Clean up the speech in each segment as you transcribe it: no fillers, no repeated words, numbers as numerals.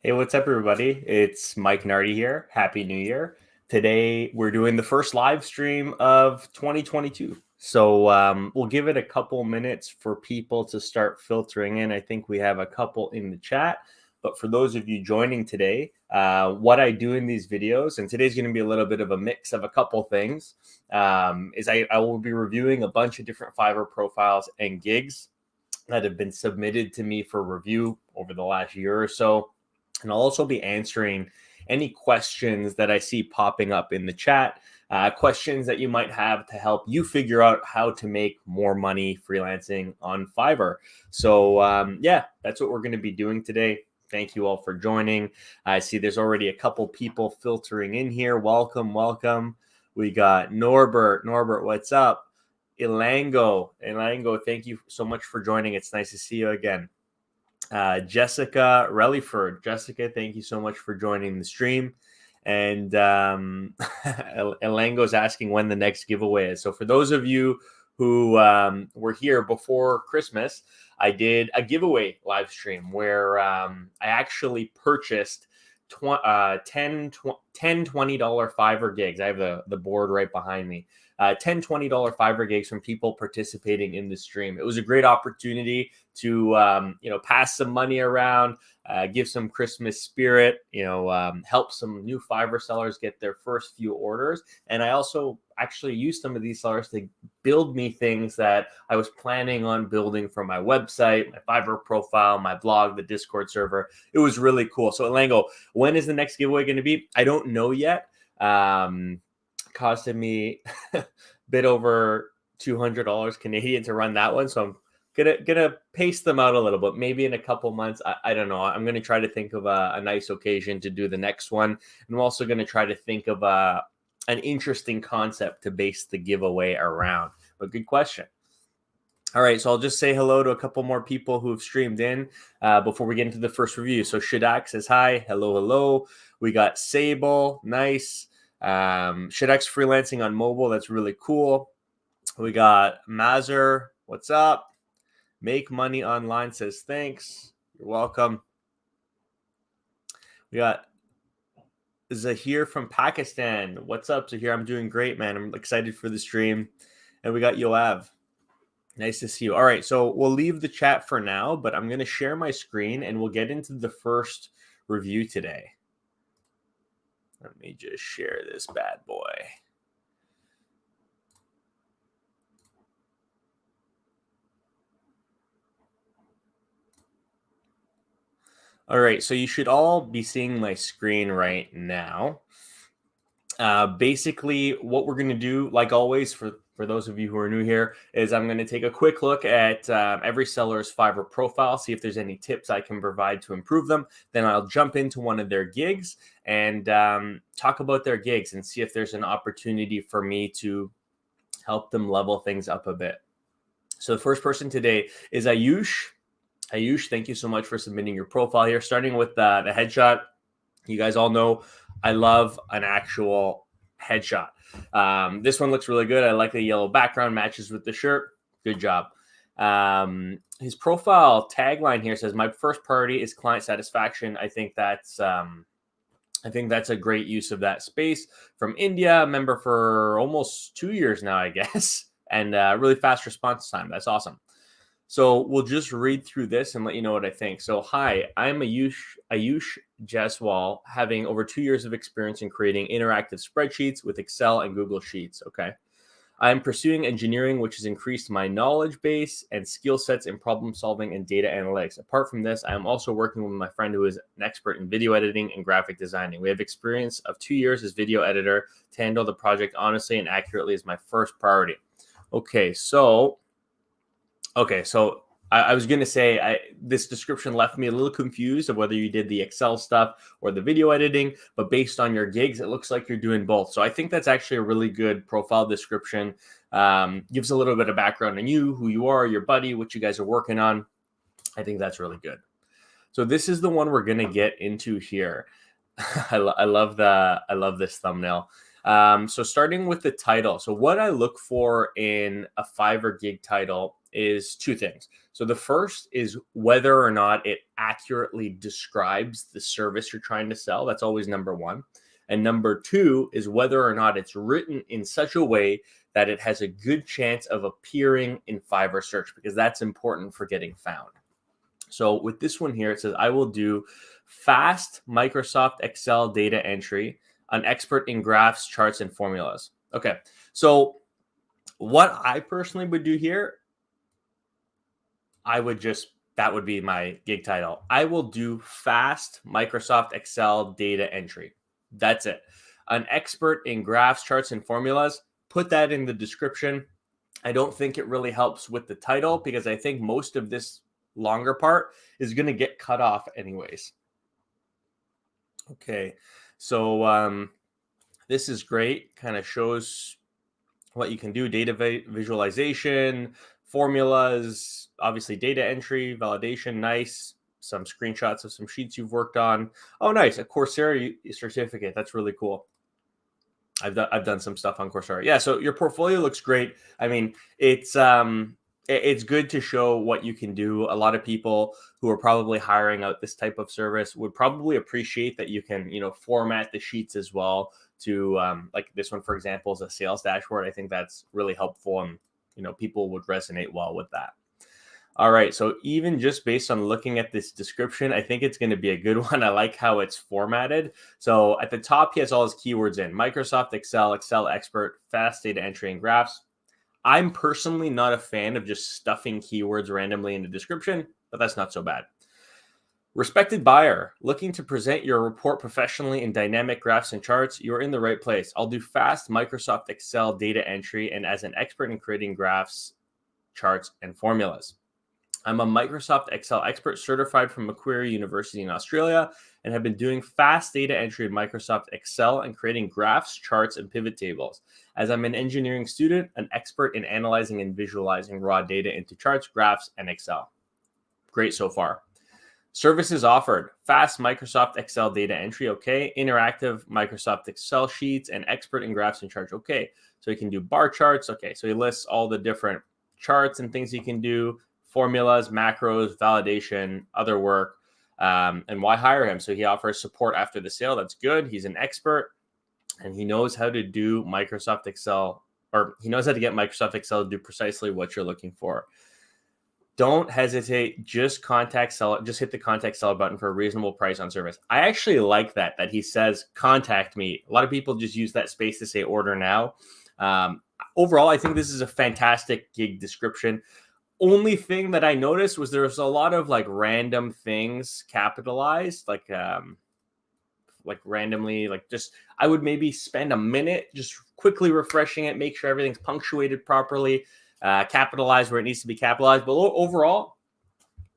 Hey, what's up, everybody? It's Mike Nardi here. Happy New Year. Today, we're doing the first live stream of 2022. So we'll give it a couple minutes for people to start filtering in. I think we have a couple in the chat. But for those of you joining today, what I do in these videos, and today's going to be a little bit of a mix of a couple things, is I will be reviewing a bunch of different Fiverr profiles and gigs that have been submitted to me for review over the last year or so. And I'll also be answering any questions that I see popping up in the chat, questions that you might have to help you figure out how to make more money freelancing on Fiverr. So yeah, that's what we're going to be doing today. Thank you all for joining. I see there's already a couple people filtering in here. Welcome, welcome. We got Norbert. Norbert, what's up? Elango, thank you so much for joining. It's nice to see you again. Jessica Rellyford. Jessica, thank you so much for joining the stream. And Elango's asking when the next giveaway is. So for those of you who were here before Christmas, I did a giveaway live stream where I actually purchased 10 $20 Fiverr gigs. I have the board right behind me. 10 $20 Fiverr gigs from people participating in the stream. It was a great opportunity to pass some money around, give some Christmas spirit, help some new Fiverr sellers get their first few orders. And I also actually used some of these sellers to build me things that I was planning on building for my website, my Fiverr profile, my blog, the Discord server. It was really cool. So Elango, when is the next giveaway going to be? I don't know yet. Costed me a bit over $200 Canadian to run that one. So I'm gonna pace them out a little bit, maybe in a couple months. I don't know. I'm gonna try to think of a nice occasion to do the next one. And I'm also gonna try to think of an interesting concept to base the giveaway around. But good question. All right, so I'll just say hello to a couple more people who have streamed in before we get into the first review. So Shadak says hi. Hello, hello. We got Sable. Nice. Shadak's freelancing on mobile. That's really cool. We got Mazer. What's up? Make Money Online says thanks. You're welcome. We got Zahir from Pakistan. What's up, Zahir? I'm doing great, man. I'm excited for the stream. And we got Yoav. Nice to see you. All right, so we'll leave the chat for now, but I'm going to share my screen and we'll get into the first review today. Let me just share this bad boy. All right, so you should all be seeing my screen right now. Basically, what we're going to do, like always, for those of you who are new here, is I'm going to take a quick look at every seller's Fiverr profile, see if there's any tips I can provide to improve them. Then I'll jump into one of their gigs and talk about their gigs and see if there's an opportunity for me to help them level things up a bit. So the first person today is Ayush. Ayush, thank you so much for submitting your profile here. Starting with the headshot, you guys all know I love an actual headshot. This one looks really good. I like the yellow background, matches with the shirt. Good job. His profile tagline here says, "My first priority is client satisfaction." I think that's a great use of that space. From India, a member for almost 2 years now, I guess, and really fast response time. That's awesome. So we'll just read through this and let you know what I think. So hi, I'm Ayush Jaswal, having over 2 years of experience in creating interactive spreadsheets with Excel and Google Sheets. Okay. I'm pursuing engineering, which has increased my knowledge base and skill sets in problem solving and data analytics. Apart from this, I am also working with my friend who is an expert in video editing and graphic designing. We have experience of 2 years as video editor. To handle the project honestly and accurately is my first priority. Okay, so I was going to say this description left me a little confused of whether you did the Excel stuff or the video editing, but based on your gigs, it looks like you're doing both. So I think that's actually a really good profile description. Gives a little bit of background on you, who you are, your buddy, what you guys are working on. I think that's really good. So this is the one we're going to get into here. I love this thumbnail. So starting with the title. So what I look for in a Fiverr gig title is two things. So the first is whether or not it accurately describes the service you're trying to sell. That's always number one. And number two is whether or not it's written in such a way that it has a good chance of appearing in Fiverr search, because that's important for getting found. So with this one here, it says, I will do fast Microsoft Excel data entry, an expert in graphs, charts, and formulas. Okay, so what I personally would do here, that would be my gig title. I will do fast Microsoft Excel data entry. That's it. An expert in graphs, charts, and formulas. Put that in the description. I don't think it really helps with the title, because I think most of this longer part is going to get cut off anyways. Okay, so this is great. Kind of shows what you can do: data visualization, formulas, obviously data entry, validation. Nice. Some screenshots of some sheets you've worked on. Oh, nice. A Coursera certificate. That's really cool. I've done some stuff on Coursera. Yeah, so your portfolio looks great. I mean, it's good to show what you can do. A lot of people who are probably hiring out this type of service would probably appreciate that you can, format the sheets as well to, like this one, for example, is a sales dashboard. I think that's really helpful, and, people would resonate well with that. All right, so even just based on looking at this description, I think it's going to be a good one. I like how it's formatted. So at the top, he has all his keywords in: Microsoft Excel, Excel expert, fast data entry, and graphs. I'm personally not a fan of just stuffing keywords randomly in the description, but that's not so bad. Respected buyer, looking to present your report professionally in dynamic graphs and charts, you're in the right place. I'll do fast Microsoft Excel data entry and as an expert in creating graphs, charts, and formulas. I'm a Microsoft Excel expert certified from Macquarie University in Australia and have been doing fast data entry in Microsoft Excel and creating graphs, charts, and pivot tables. As I'm an engineering student, an expert in analyzing and visualizing raw data into charts, graphs, and Excel. Great so far. Services offered: fast Microsoft Excel data entry, okay. Interactive Microsoft Excel sheets, and expert in graphs and charts, okay. So you can do bar charts, okay. So he lists all the different charts and things you can do: formulas, macros, validation, other work, and why hire him? So he offers support after the sale. That's good. He's an expert, and he knows how to do Microsoft Excel, or he knows how to get Microsoft Excel to do precisely what you're looking for. Don't hesitate. Just contact seller. Just hit the contact seller button for a reasonable price on service. I actually like that he says contact me. A lot of people just use that space to say order now. Overall, I think this is a fantastic gig description. Only thing that I noticed was there was a lot of like random things capitalized, like randomly, like just I would maybe spend a minute just quickly refreshing it, make sure everything's punctuated properly, capitalize where it needs to be capitalized. But overall,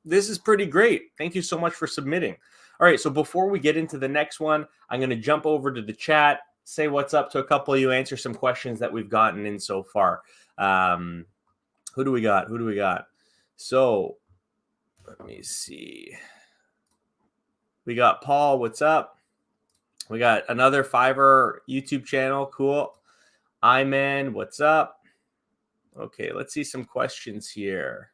this is pretty great. Thank you so much for submitting. All right, so before we get into the next one, I'm going to jump over to the chat, say what's up to a couple of you, answer some questions that we've gotten in so far. Who do we got? So let me see. We got Paul. What's up? We got another Fiverr YouTube channel. Cool. Iman, what's up? Okay, let's see some questions here.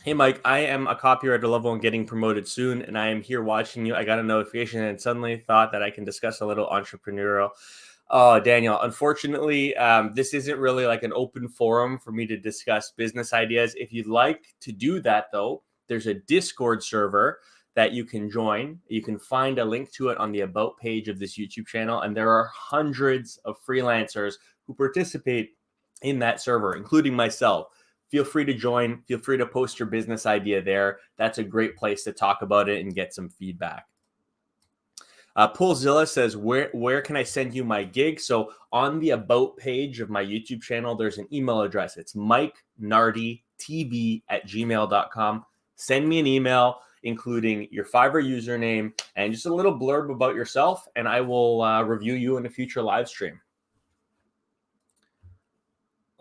Hey, Mike, I am a copywriter level and getting promoted soon, and I am here watching you. I got a notification and suddenly thought that I can discuss a little entrepreneurial. Oh, Daniel, unfortunately, this isn't really like an open forum for me to discuss business ideas. If you'd like to do that, though, there's a Discord server that you can join. You can find a link to it on the About page of this YouTube channel, and there are hundreds of freelancers who participate in that server, including myself. Feel free to join. Feel free to post your business idea there. That's a great place to talk about it and get some feedback. Poolzilla says, where can I send you my gig? So on the About page of my YouTube channel, there's an email address. It's MikeNardyTV@gmail.com. Send me an email, including your Fiverr username and just a little blurb about yourself, and I will review you in a future live stream.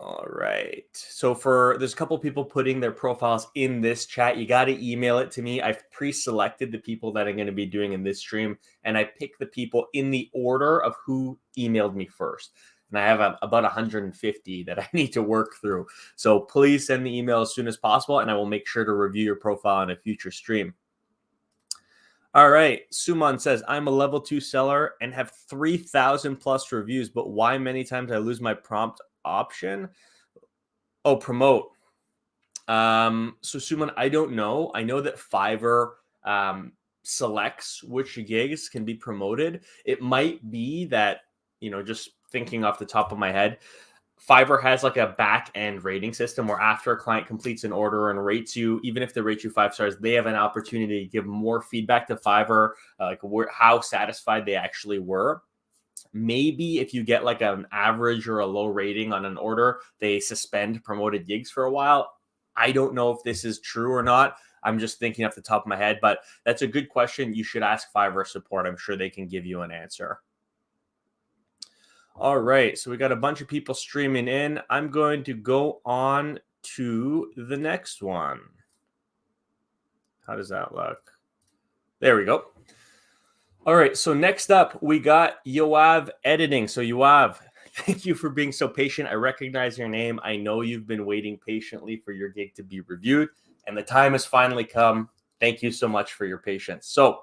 All right. So there's a couple people putting their profiles in this chat. You got to email it to me. I've pre-selected the people that I'm going to be doing in this stream, and I pick the people in the order of who emailed me first. and I have about 150 that I need to work through. So please send the email as soon as possible, and I will make sure to review your profile in a future stream. All right. Suman says, I'm a level 2 seller and have 3,000 plus reviews, but why many times I lose my prompt option? Oh, promote. So Suman, I don't know. I know that Fiverr selects which gigs can be promoted. It might be that, just thinking off the top of my head, Fiverr has like a back end rating system where after a client completes an order and rates you, even if they rate you 5 stars, they have an opportunity to give more feedback to Fiverr, how satisfied they actually were. Maybe if you get like an average or a low rating on an order, they suspend promoted gigs for a while. I don't know if this is true or not. I'm just thinking off the top of my head, but that's a good question. You should ask Fiverr support. I'm sure they can give you an answer. All right, so we got a bunch of people streaming in. I'm going to go on to the next one. How does that look? There we go. All right, so next up, we got Yoav Editing. So Yoav, thank you for being so patient. I recognize your name. I know you've been waiting patiently for your gig to be reviewed, and the time has finally come. Thank you so much for your patience. So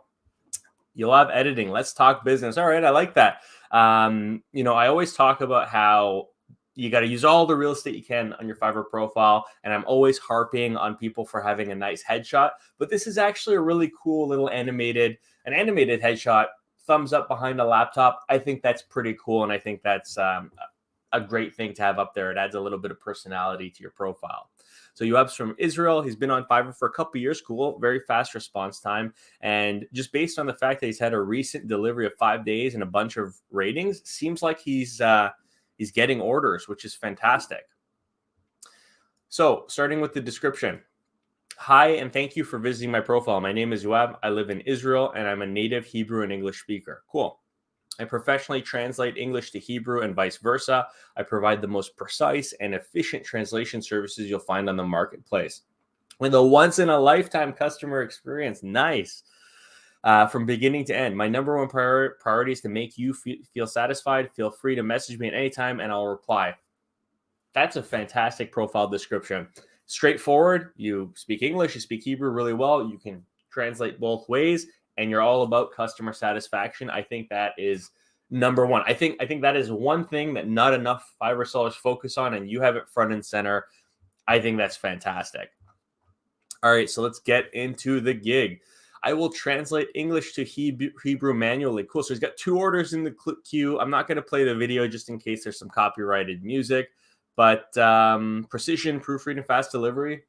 Yoav Editing, let's talk business. All right, I like that. I always talk about how you got to use all the real estate you can on your Fiverr profile. And I'm always harping on people for having a nice headshot. But this is actually a really cool little animated headshot, thumbs up behind a laptop. I think that's pretty cool. And I think that's a great thing to have up there. It adds a little bit of personality to your profile. So Yoav's from Israel. He's been on Fiverr for a couple years. Cool. Very fast response time. And just based on the fact that he's had a recent delivery of 5 days and a bunch of ratings, seems like he's getting orders, which is fantastic. So starting with the description. Hi, and thank you for visiting my profile. My name is Yoav. I live in Israel, and I'm a native Hebrew and English speaker. Cool. I professionally translate English to Hebrew and vice versa. I provide the most precise and efficient translation services you'll find on the marketplace. With a once-in-a-lifetime customer experience. Nice. From beginning to end. My number one priority is to make you feel satisfied. Feel free to message me at any time, and I'll reply. That's a fantastic profile description. Straightforward. You speak English, you speak Hebrew really well. You can translate both ways, and you're all about customer satisfaction. I think that is number one. I think that is one thing that not enough Fiverr sellers focus on, and you have it front and center. I think that's fantastic. All right, so let's get into the gig. I will translate English to Hebrew manually. Cool. So he's got 2 orders in the queue. I'm not going to play the video just in case there's some copyrighted music, but precision, proofreading, fast delivery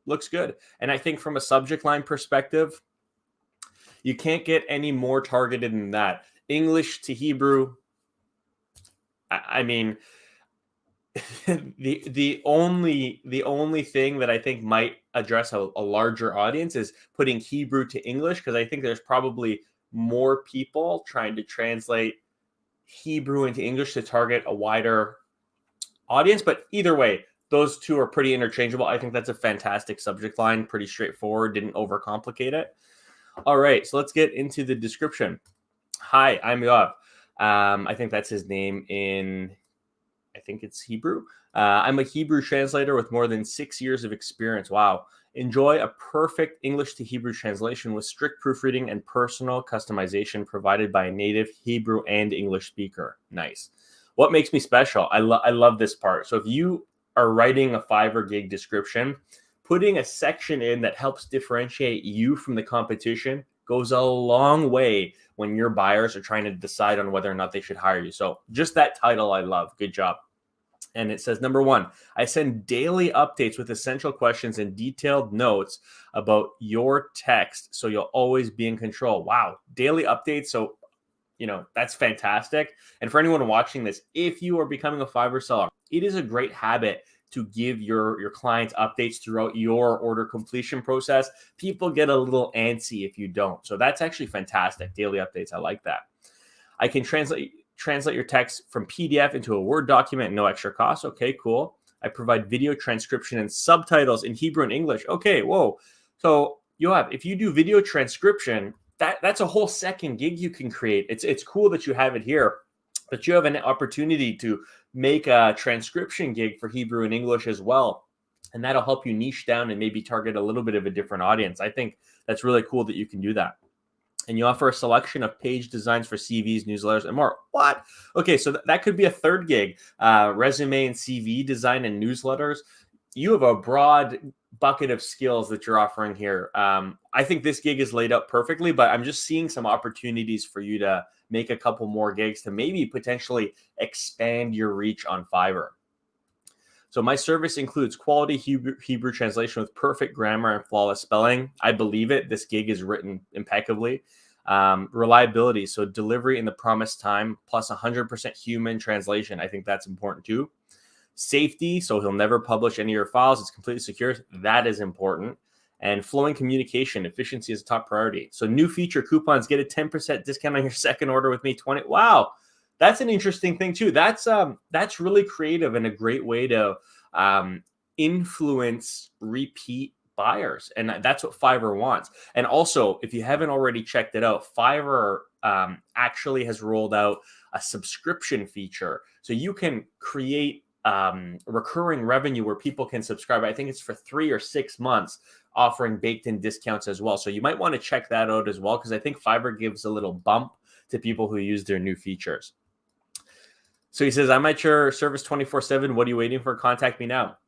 looks good. And I think from a subject line perspective, you can't get any more targeted than that. English to Hebrew. I mean, the only thing that I think might address a larger audience is putting Hebrew to English, because I think there's probably more people trying to translate Hebrew into English to target a wider audience. But either way, those two are pretty interchangeable. I think that's a fantastic subject line, pretty straightforward, didn't overcomplicate it. All right, so let's get into the description. Hi, I'm Yoav. I think that's his name in, I think it's Hebrew. I'm a Hebrew translator with more than 6 years of experience. Wow. Enjoy a perfect English to Hebrew translation with strict proofreading and personal customization provided by a native Hebrew and English speaker. Nice. What makes me special? I love this part. So if you are writing a Fiverr gig description, putting a section in that helps differentiate you from the competition goes a long way when your buyers are trying to decide on whether or not they should hire you. So just that title, I love. Good job. And it says, number 1, I send daily updates with essential questions and detailed notes about your text, so you'll always be in control. Wow. Daily updates. So, that's fantastic. And for anyone watching this, if you are becoming a Fiverr seller, it is a great habit to give your clients updates throughout your order completion process. People get a little antsy if you don't. So that's actually fantastic. Daily updates. I like that. I can translate your text from PDF into a Word document, no extra cost. Okay, cool. I provide video transcription and subtitles in Hebrew and English. Okay, whoa. So Yoav, if you do video transcription, that's a whole second gig you can create. It's cool that you have it here. but you have an opportunity to make a transcription gig for Hebrew and English as well. And that'll help you niche down and maybe target a little bit of a different audience. I think that's really cool that you can do that. And you offer a selection of page designs for CVs, newsletters, and more. What? Okay, so that could be a third gig. Resume and CV design and newsletters. You have a broad bucket of skills that you're offering here. I think this gig is laid out perfectly, but I'm just seeing some opportunities for you to make a couple more gigs to maybe potentially expand your reach on Fiverr. So my service includes quality Hebrew translation with perfect grammar and flawless spelling. I believe it. This gig is written impeccably. Reliability, so delivery in the promised time, plus 100% human translation. I think that's important too. Safety, so he'll never publish any of your files. It's completely secure. That is important. And flowing communication, efficiency is a top priority. So new feature coupons, get a 10% discount on your second order with me. 20. Wow. That's an interesting thing too. That's really creative and a great way to influence repeat buyers, and that's what Fiverr wants. And also, if you haven't already checked it out, Fiverr actually has rolled out a subscription feature, so you can create recurring revenue where people can subscribe. I think it's for 3 or 6 months, offering baked-in discounts as well. So you might want to check that out as well, because I think Fiverr gives a little bump to people who use their new features. So he says, I'm at your service 24/7. What are you waiting for? Contact me now.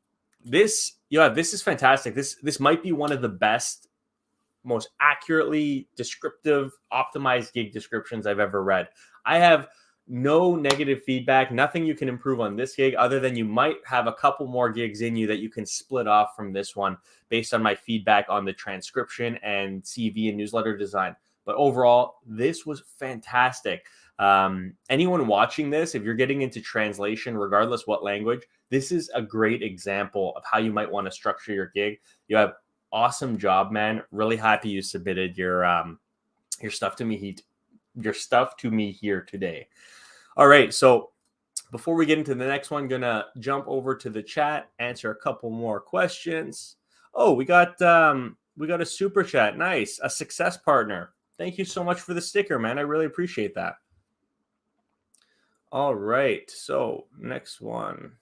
This is fantastic. This might be one of the best, most accurately descriptive, optimized gig descriptions I've ever read. I have no negative feedback, nothing you can improve on this gig, other than you might have a couple more gigs in you that you can split off from this one based on my feedback on the transcription and CV and newsletter design. But overall, this was fantastic. Anyone watching this, if you're getting into translation, regardless what language, this is a great example of how you might want to structure your gig. You have awesome job, man. Really happy you submitted your stuff to me. Your stuff to me here today. All right, so before we get into the next one, gonna jump over to the chat, answer a couple more questions. Oh, we got a super chat. Nice, a success partner. Thank you so much for the sticker, man. I really appreciate that. All right, so next one.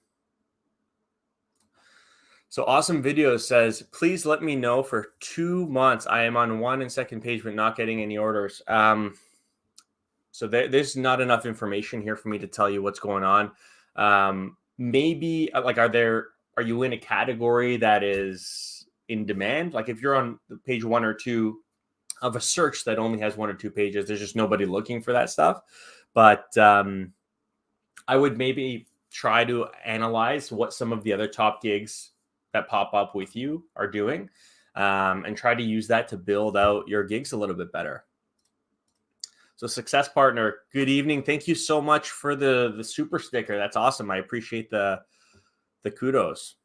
So Awesome Video says, please let me know for 2 months. I am on 1 and 2nd page, but not getting any orders. So there's not enough information here for me to tell you what's going on. Maybe like, are you in a category that is in demand? Like if you're on page 1 or 2 of a search that only has 1 or 2 pages, there's just nobody looking for that stuff. But I would maybe try to analyze what some of the other top gigs that pop up with you are doing, and try to use that to build out your gigs a little bit better. So success partner, good evening. Thank you so much for the super sticker. That's awesome. I appreciate the kudos.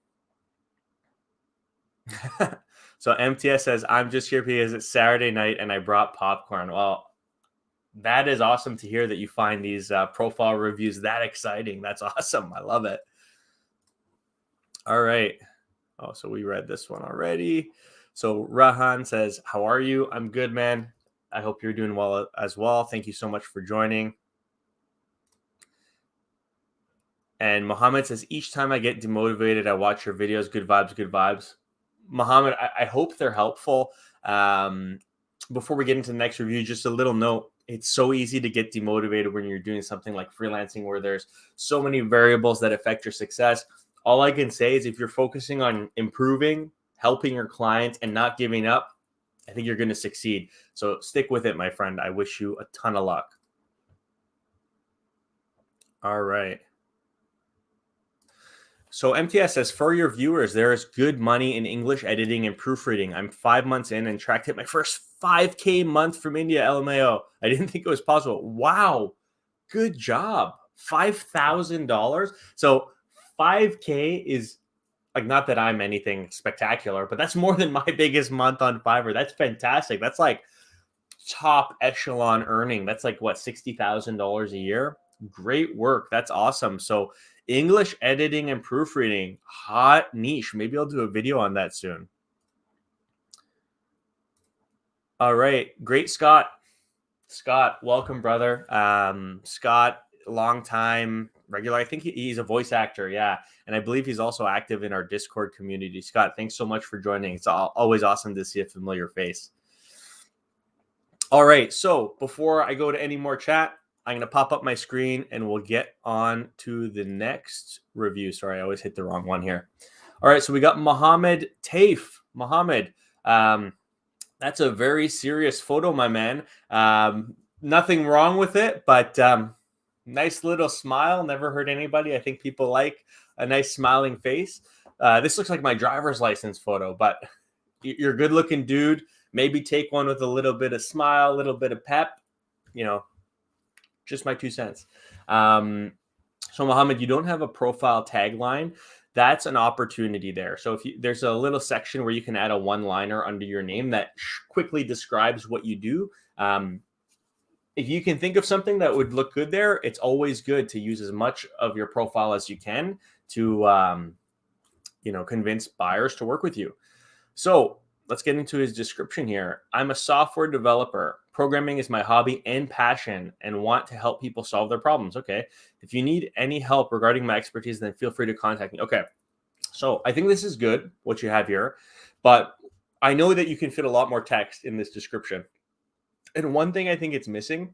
So MTS says, I'm just here because it's Saturday night and I brought popcorn. Well, that is awesome to hear that you find these profile reviews that exciting. That's awesome. I love it. All right. Oh, so we read this one already. So Rahan says, how are you? I'm good, man. I hope you're doing well as well. Thank you so much for joining. And Mohammed says, each time I get demotivated, I watch your videos. Good vibes, good vibes. Mohammed, I hope they're helpful. Before we get into the next review, just a little note. It's so easy to get demotivated when you're doing something like freelancing where there's so many variables that affect your success. All I can say is if you're focusing on improving, helping your clients, and not giving up, I think you're going to succeed. So stick with it, my friend. I wish you a ton of luck. All right. So MTS says, for your viewers, there is good money in English editing and proofreading. I'm 5 months in and tracked hit my first 5K month from India, LMAO. I didn't think it was possible. Wow. Good job. $5,000. So 5K is like, not that I'm anything spectacular, but that's more than my biggest month on Fiverr. That's fantastic. That's like top echelon earning. That's like what, $60,000 a year. Great work. That's awesome. So English editing and proofreading, hot niche. Maybe I'll do a video on that soon. All right. Great, Scott. Scott, welcome, brother. Scott long time regular. I think he's a voice actor. Yeah. And I believe he's also active in our Discord community. Scott, thanks so much for joining. It's always awesome to see a familiar face. All right. So before I go to any more chat, I'm going to pop up my screen and we'll get on to the next review. Sorry, I always hit the wrong one here. All right. So we got Mohammed Taif. Mohammed, that's a very serious photo, my man. Nothing wrong with it, but nice little smile. Never hurt anybody. I think people like a nice smiling face. This looks like my driver's license photo, but you're a good looking dude. Maybe take one with a little bit of smile, a little bit of pep, just my 2 cents. So Mohammed, you don't have a profile tagline. That's an opportunity there. So there's a little section where you can add a one-liner under your name that quickly describes what you do. If you can think of something that would look good there, it's always good to use as much of your profile as you can to, convince buyers to work with you. So let's get into his description here. I'm a software developer. Programming is my hobby and passion and want to help people solve their problems. Okay. If you need any help regarding my expertise, then feel free to contact me. Okay. So I think this is good, what you have here, but I know that you can fit a lot more text in this description. And one thing I think it's missing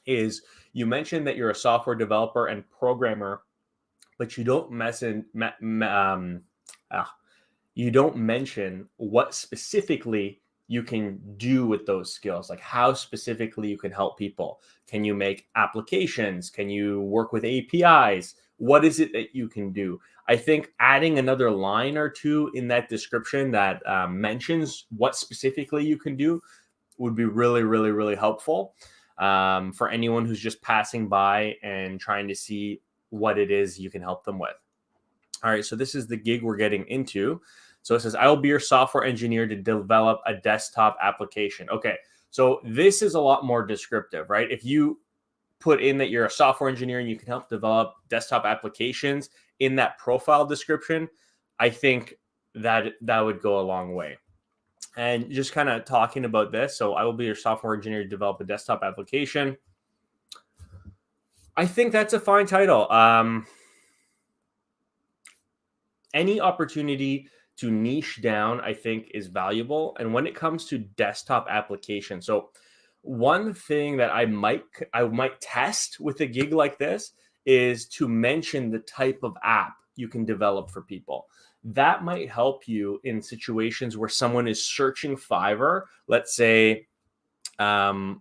is you mentioned that you're a software developer and programmer, but you don't you don't mention what specifically you can do with those skills, like how specifically you can help people. Can you make applications? Can you work with APIs? What is it that you can do? I think adding another line or two in that description that mentions what specifically you can do would be really, really, really helpful for anyone who's just passing by and trying to see what it is you can help them with. All right, so this is the gig we're getting into. So it says, I will be your software engineer to develop a desktop application. Okay, so this is a lot more descriptive, right? If you put in that you're a software engineer and you can help develop desktop applications in that profile description, I think that would go a long way. And just kind of talking about this, so I will be your software engineer to develop a desktop application. I think that's a fine title. Any opportunity to niche down, I think, is valuable. And when it comes to desktop application, so one thing that I might test with a gig like this is to mention the type of app you can develop for people. That might help you in situations where someone is searching Fiverr, let's say a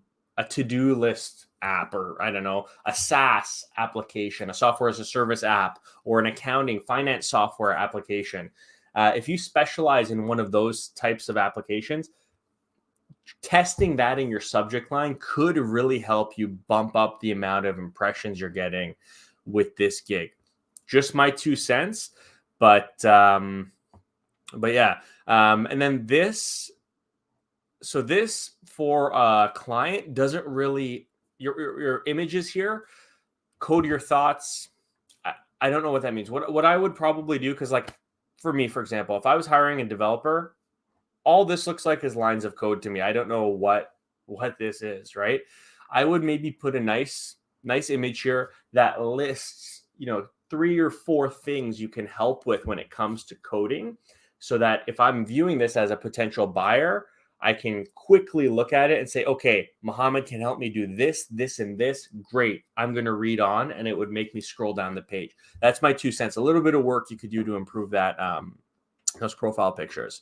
to-do list app, or I don't know, a SaaS application, a software as a service app, or an accounting finance software application. If you specialize in one of those types of applications, testing that in your subject line could really help you bump up the amount of impressions you're getting with this gig. Just my 2 cents, but yeah. And then this for a client doesn't really, your images here, code your thoughts. I don't know what that means. What I would probably do, because like for me, for example, if I was hiring a developer, all this looks like is lines of code to me. I don't know what this is, right? I would maybe put a nice image here that lists, 3 or 4 things you can help with when it comes to coding, so that if I'm viewing this as a potential buyer, I can quickly look at it and say, okay, Mohammed can help me do this, this, and this. Great. I'm going to read on, and it would make me scroll down the page. That's my 2 cents. A little bit of work you could do to improve that, those profile pictures.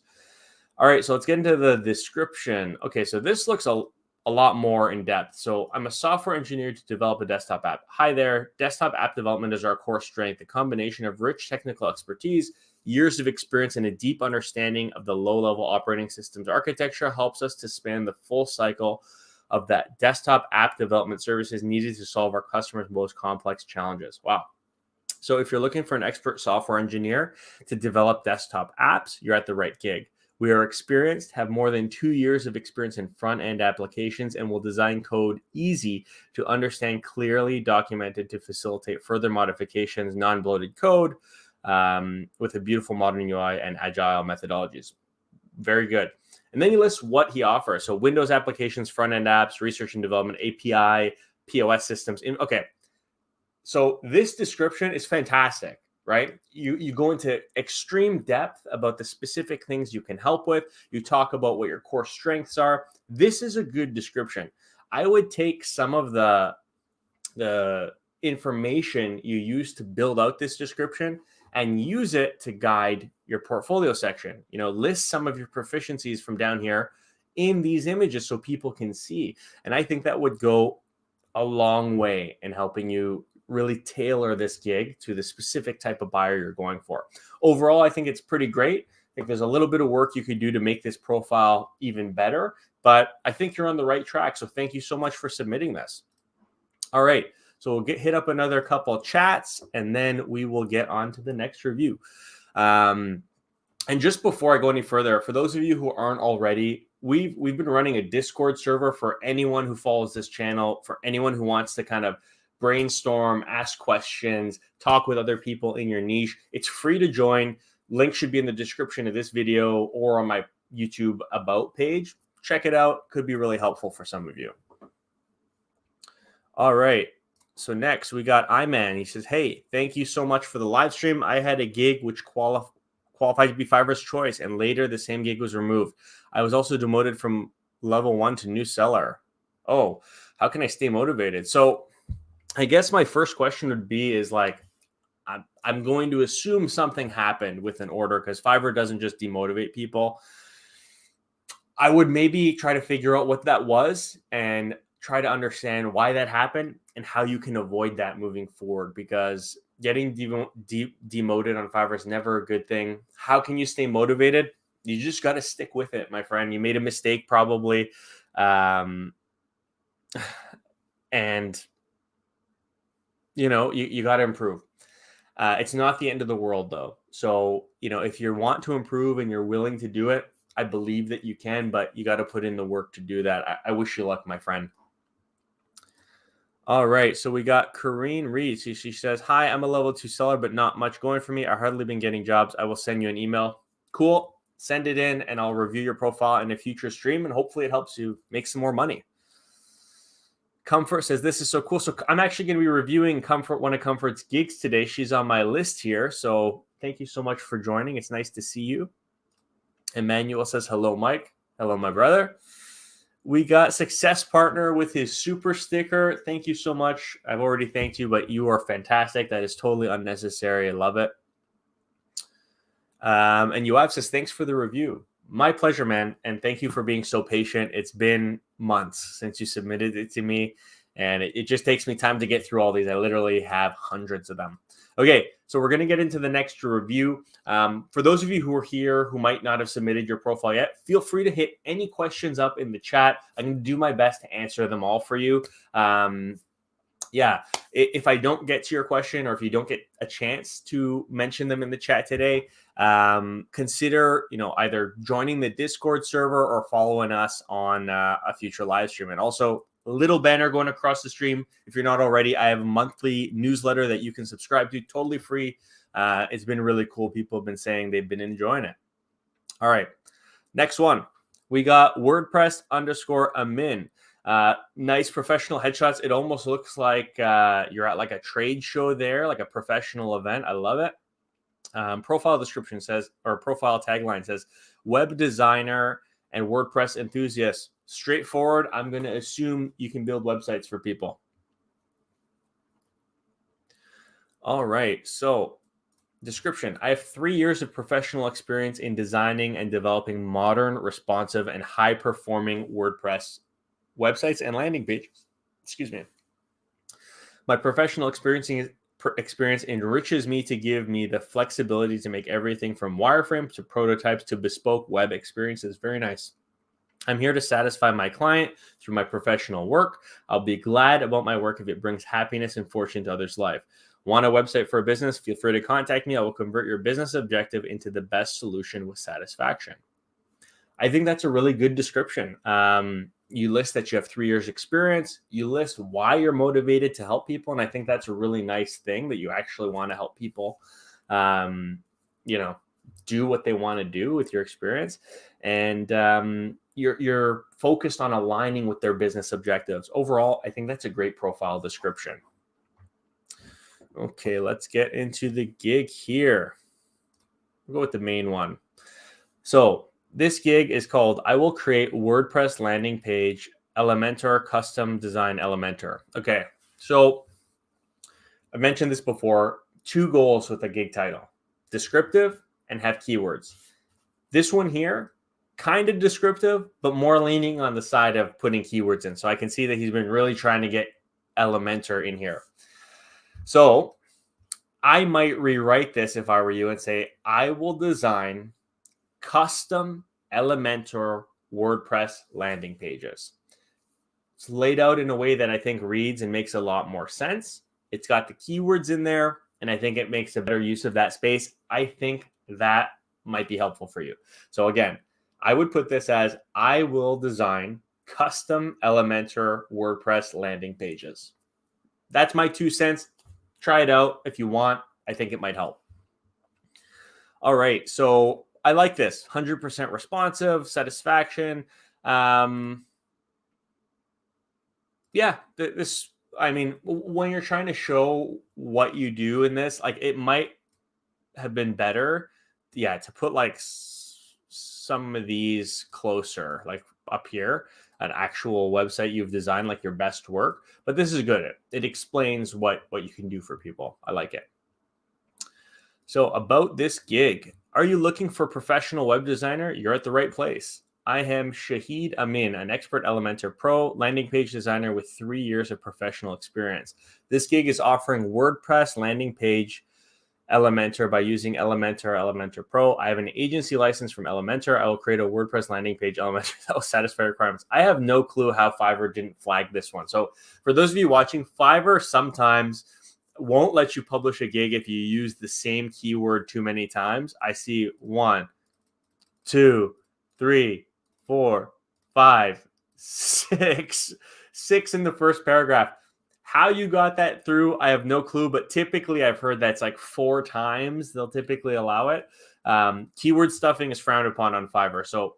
All right, so let's get into the description. Okay, so this looks a lot more in depth. So I'm a software engineer to develop a desktop app. Hi there. Desktop app development is our core strength. The combination of rich technical expertise, years of experience, and a deep understanding of the low-level operating systems architecture helps us to span the full cycle of that desktop app development services needed to solve our customers' most complex challenges. Wow. So if you're looking for an expert software engineer to develop desktop apps, you're at the right gig. We are experienced, have more than 2 years of experience in front-end applications, and will design code easy to understand, clearly documented to facilitate further modifications, non-bloated code with a beautiful modern UI and agile methodologies. Very good. And then he lists what he offers. So Windows applications, front-end apps, research and development, API, POS systems. Okay. So this description is fantastic, right? You go into extreme depth about the specific things you can help with. You talk about what your core strengths are. This is a good description. I would take some of the information you use to build out this description and use it to guide your portfolio section. List some of your proficiencies from down here in these images so people can see. And I think that would go a long way in helping you really tailor this gig to the specific type of buyer you're going for. Overall, I think it's pretty great. I think there's a little bit of work you could do to make this profile even better, but I think you're on the right track. So thank you so much for submitting this. All right. So we'll hit up another couple chats, and then we will get on to the next review. And just before I go any further, for those of you who aren't already, we've been running a Discord server for anyone who follows this channel, for anyone who wants to kind of brainstorm, ask questions, talk with other people in your niche. It's free to join. Link should be in the description of this video or on my YouTube About page. Check it out. Could be really helpful for some of you. All right. So next we got Iman. He says, hey, thank you so much for the live stream. I had a gig which qualified to be Fiverr's choice, and later the same gig was removed. I was also demoted from level 1 to new seller. Oh, how can I stay motivated? So I guess my first question would be is like, I'm going to assume something happened with an order because Fiverr doesn't just demotivate people. I would maybe try to figure out what that was and try to understand why that happened and how you can avoid that moving forward, because getting demoted on Fiverr is never a good thing. How can you stay motivated? You just got to stick with it, my friend. You made a mistake probably. And you got to improve. It's not the end of the world though. So, if you want to improve and you're willing to do it, I believe that you can, but you got to put in the work to do that. I wish you luck, my friend. All right. So we got Corrine Reed. She says, hi, I'm a level 2 seller, but not much going for me. I hardly been getting jobs. I will send you an email. Cool. Send it in and I'll review your profile in a future stream, and hopefully it helps you make some more money. Comfort says, this is so cool. So I'm actually going to be reviewing Comfort, one of Comfort's gigs today. She's on my list here. So thank you so much for joining. It's nice to see you. Emmanuel says, hello, Mike. Hello, my brother. We got Success Partner with his super sticker. Thank you so much. I've already thanked you, but you are fantastic. That is totally unnecessary. I love it. And Yoav says, thanks for the review. My pleasure, man. And thank you for being so patient. It's been months since you submitted it to me, and it just takes me time to get through all these. I literally have hundreds of them. Okay, so we're going to get into the next review. For those of you who are here who might not have submitted your profile yet, feel free to hit any questions up in the chat. I'm going to do my best to answer them all for you. If I don't get to your question, or if you don't get a chance to mention them in the chat today, consider either joining the Discord server or following us on a future live stream. And also, a little banner going across the stream. If you're not already, I have a monthly newsletter that you can subscribe to, totally free. It's been really cool. People have been saying they've been enjoying it. All right, next one. We got WordPress_Amin. Nice professional headshots. It almost looks like you're at like a trade show there, like a professional event. I love it. Profile description says, or profile tagline says, web designer and WordPress enthusiast. Straightforward. I'm going to assume you can build websites for people. All right. So description. I have 3 years of professional experience in designing and developing modern, responsive, and high-performing WordPress websites and landing pages. Excuse me. My professional experience enriches me to give me the flexibility to make everything from wireframes to prototypes to bespoke web experiences. Very nice. I'm here to satisfy my client through my professional work. I'll be glad about my work if it brings happiness and fortune to others' life. Want a website for a business? Feel free to contact me. I will convert your business objective into the best solution with satisfaction. I think that's a really good description. You list that you have 3 years experience. You list why you're motivated to help people. And I think that's a really nice thing, that you actually want to help people, do what they want to do with your experience. And you're focused on aligning with their business objectives. Overall, I think that's a great profile description. Okay, let's get into the gig here. We'll go with the main one. So this gig is called I Will Create WordPress Landing Page Elementor Custom Design Elementor. Okay, so I mentioned this before. Two goals with a gig title: descriptive and have keywords. This one here, kind of descriptive, but more leaning on the side of putting keywords in. So I can see that he's been really trying to get Elementor in here. So I might rewrite this if I were you and say, I will design custom Elementor WordPress landing pages. It's laid out in a way that I think reads and makes a lot more sense. It's got the keywords in there, and I think it makes a better use of that space. I think that might be helpful for you. So again, I would put this as I will design custom Elementor WordPress landing pages. That's my 2 cents. Try it out if you want. I think it might help. All right. So I like this 100% responsive, satisfaction. Yeah, this, I mean, when you're trying to show what you do in this, like it might have been better, yeah, to put like some of these closer, like up here, an actual website you've designed, like your best work. But this is good. It explains what you can do for people. I like it. So about this gig, are you looking for a professional web designer? You're at the right place. I am Shahid Amin, an expert Elementor Pro landing page designer with 3 years of professional experience. This gig is offering WordPress landing page Elementor by using Elementor Pro. I have an agency license from Elementor. I will create a WordPress landing page Elementor that will satisfy requirements. I have no clue how Fiverr didn't flag this one. So for those of you watching, Fiverr sometimes won't let you publish a gig if you use the same keyword too many times. I see 1, 2, 3, 4, 5, 6 in the first paragraph. How you got that through, I have no clue, but typically I've heard that's like 4 times they'll typically allow it. Keyword stuffing is frowned upon on Fiverr. So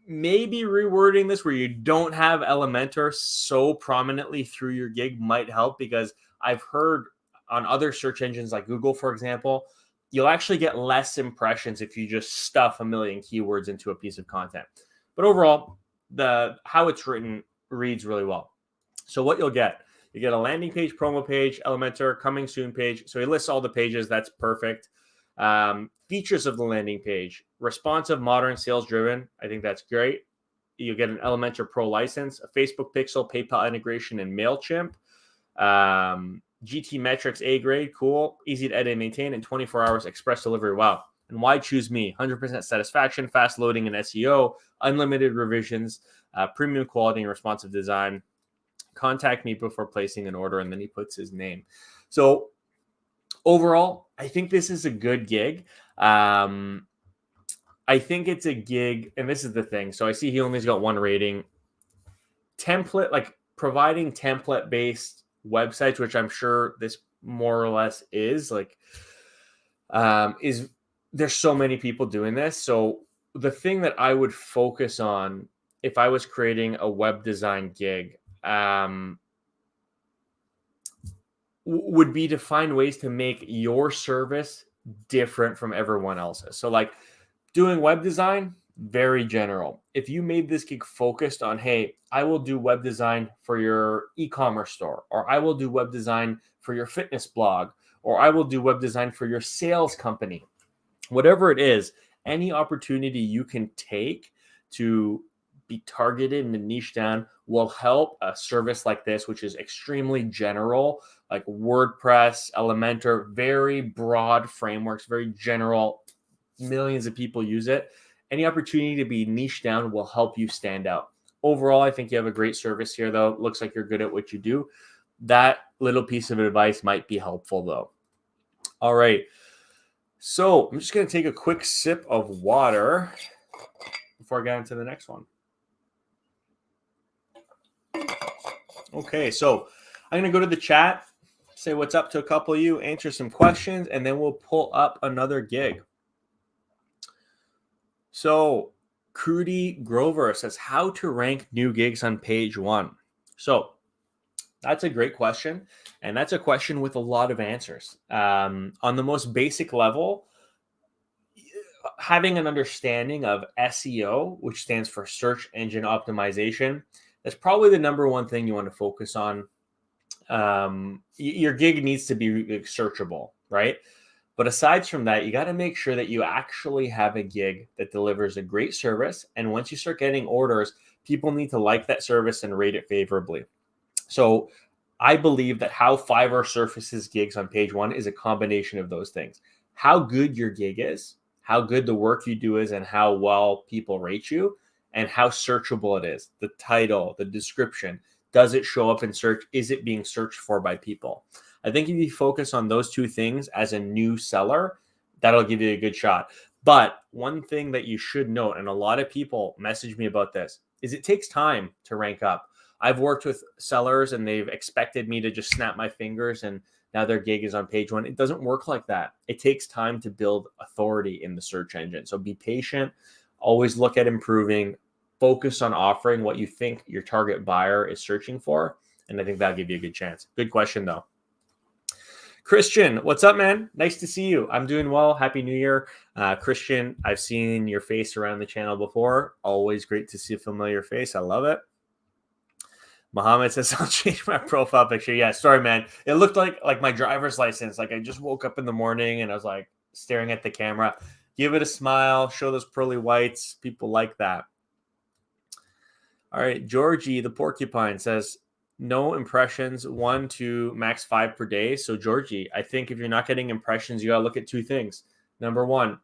maybe rewording this where you don't have Elementor so prominently through your gig might help, because I've heard on other search engines like Google, for example, you'll actually get less impressions if you just stuff a million keywords into a piece of content. But overall, how it's written reads really well. So what you'll get, you get a landing page, promo page, Elementor, coming soon page. So he lists all the pages. That's perfect. Features of the landing page: responsive, modern, sales driven. I think that's great. You get an Elementor Pro license, a Facebook Pixel, PayPal integration, and MailChimp. GT metrics A grade, cool. Easy to edit and maintain, and 24 hours express delivery. Wow. And why choose me? 100% satisfaction, fast loading and SEO, unlimited revisions, premium quality and responsive design. Contact me before placing an order. And then he puts his name. So overall, I think this is a good gig. I think it's a gig, and this is the thing. So I see he only's got 1 rating. Template, like providing template-based websites, which I'm sure this more or less is, like, there's so many people doing this. So the thing that I would focus on if I was creating a web design gig, would be to find ways to make your service different from everyone else's. So like doing web design, very general. If you made this gig focused on, hey, I will do web design for your e-commerce store, or I will do web design for your fitness blog, or I will do web design for your sales company, whatever it is, any opportunity you can take to be targeted and niche down will help a service like this, which is extremely general, like WordPress, Elementor, very broad frameworks, very general, millions of people use it. Any opportunity to be niche down will help you stand out. Overall, I think you have a great service here, though. It looks like you're good at what you do. That little piece of advice might be helpful, though. All right. So I'm just going to take a quick sip of water before I get into the next one. Okay, so I'm going to go to the chat, say what's up to a couple of you, answer some questions, and then we'll pull up another gig. So Crudy Grover says, how to rank new gigs on page 1. So That's a great question. And that's a question with a lot of answers. On the most basic level, having an understanding of SEO, which stands for search engine optimization, that's probably the number one thing you want to focus on. Your gig needs to be searchable, right? But aside from that, you got to make sure that you actually have a gig that delivers a great service. And once you start getting orders, people need to like that service and rate it favorably. So I believe that how Fiverr surfaces gigs on page one is a combination of those things. How good your gig is, how good the work you do is, and how well people rate you, and how searchable it is. The title, the description, does it show up in search? Is it being searched for by people? I think if you focus on those two things as a new seller, that'll give you a good shot. But one thing that you should note, and a lot of people message me about this, is it takes time to rank up. I've worked with sellers and they've expected me to just snap my fingers and now their gig is on page one. It doesn't work like that. It takes time to build authority in the search engine. So be patient, always look at improving, focus on offering what you think your target buyer is searching for. And I think that'll give you a good chance. Good question though. Christian, what's up, man? Nice to see you. I'm doing well. Happy New Year. Christian, I've seen your face around the channel before. Always great to see a familiar face. I love it. Mohammed says, I'll change my profile picture. Yeah, sorry, man. It looked like my driver's license. Like I just woke up in the morning and I was like staring at the camera. Give it a smile. Show those pearly whites. People like that. All right. Georgie, the porcupine, says, no impressions, 1 to max 5 per day. So, Georgie, I think if you're not getting impressions, you got to look at two things. Number one,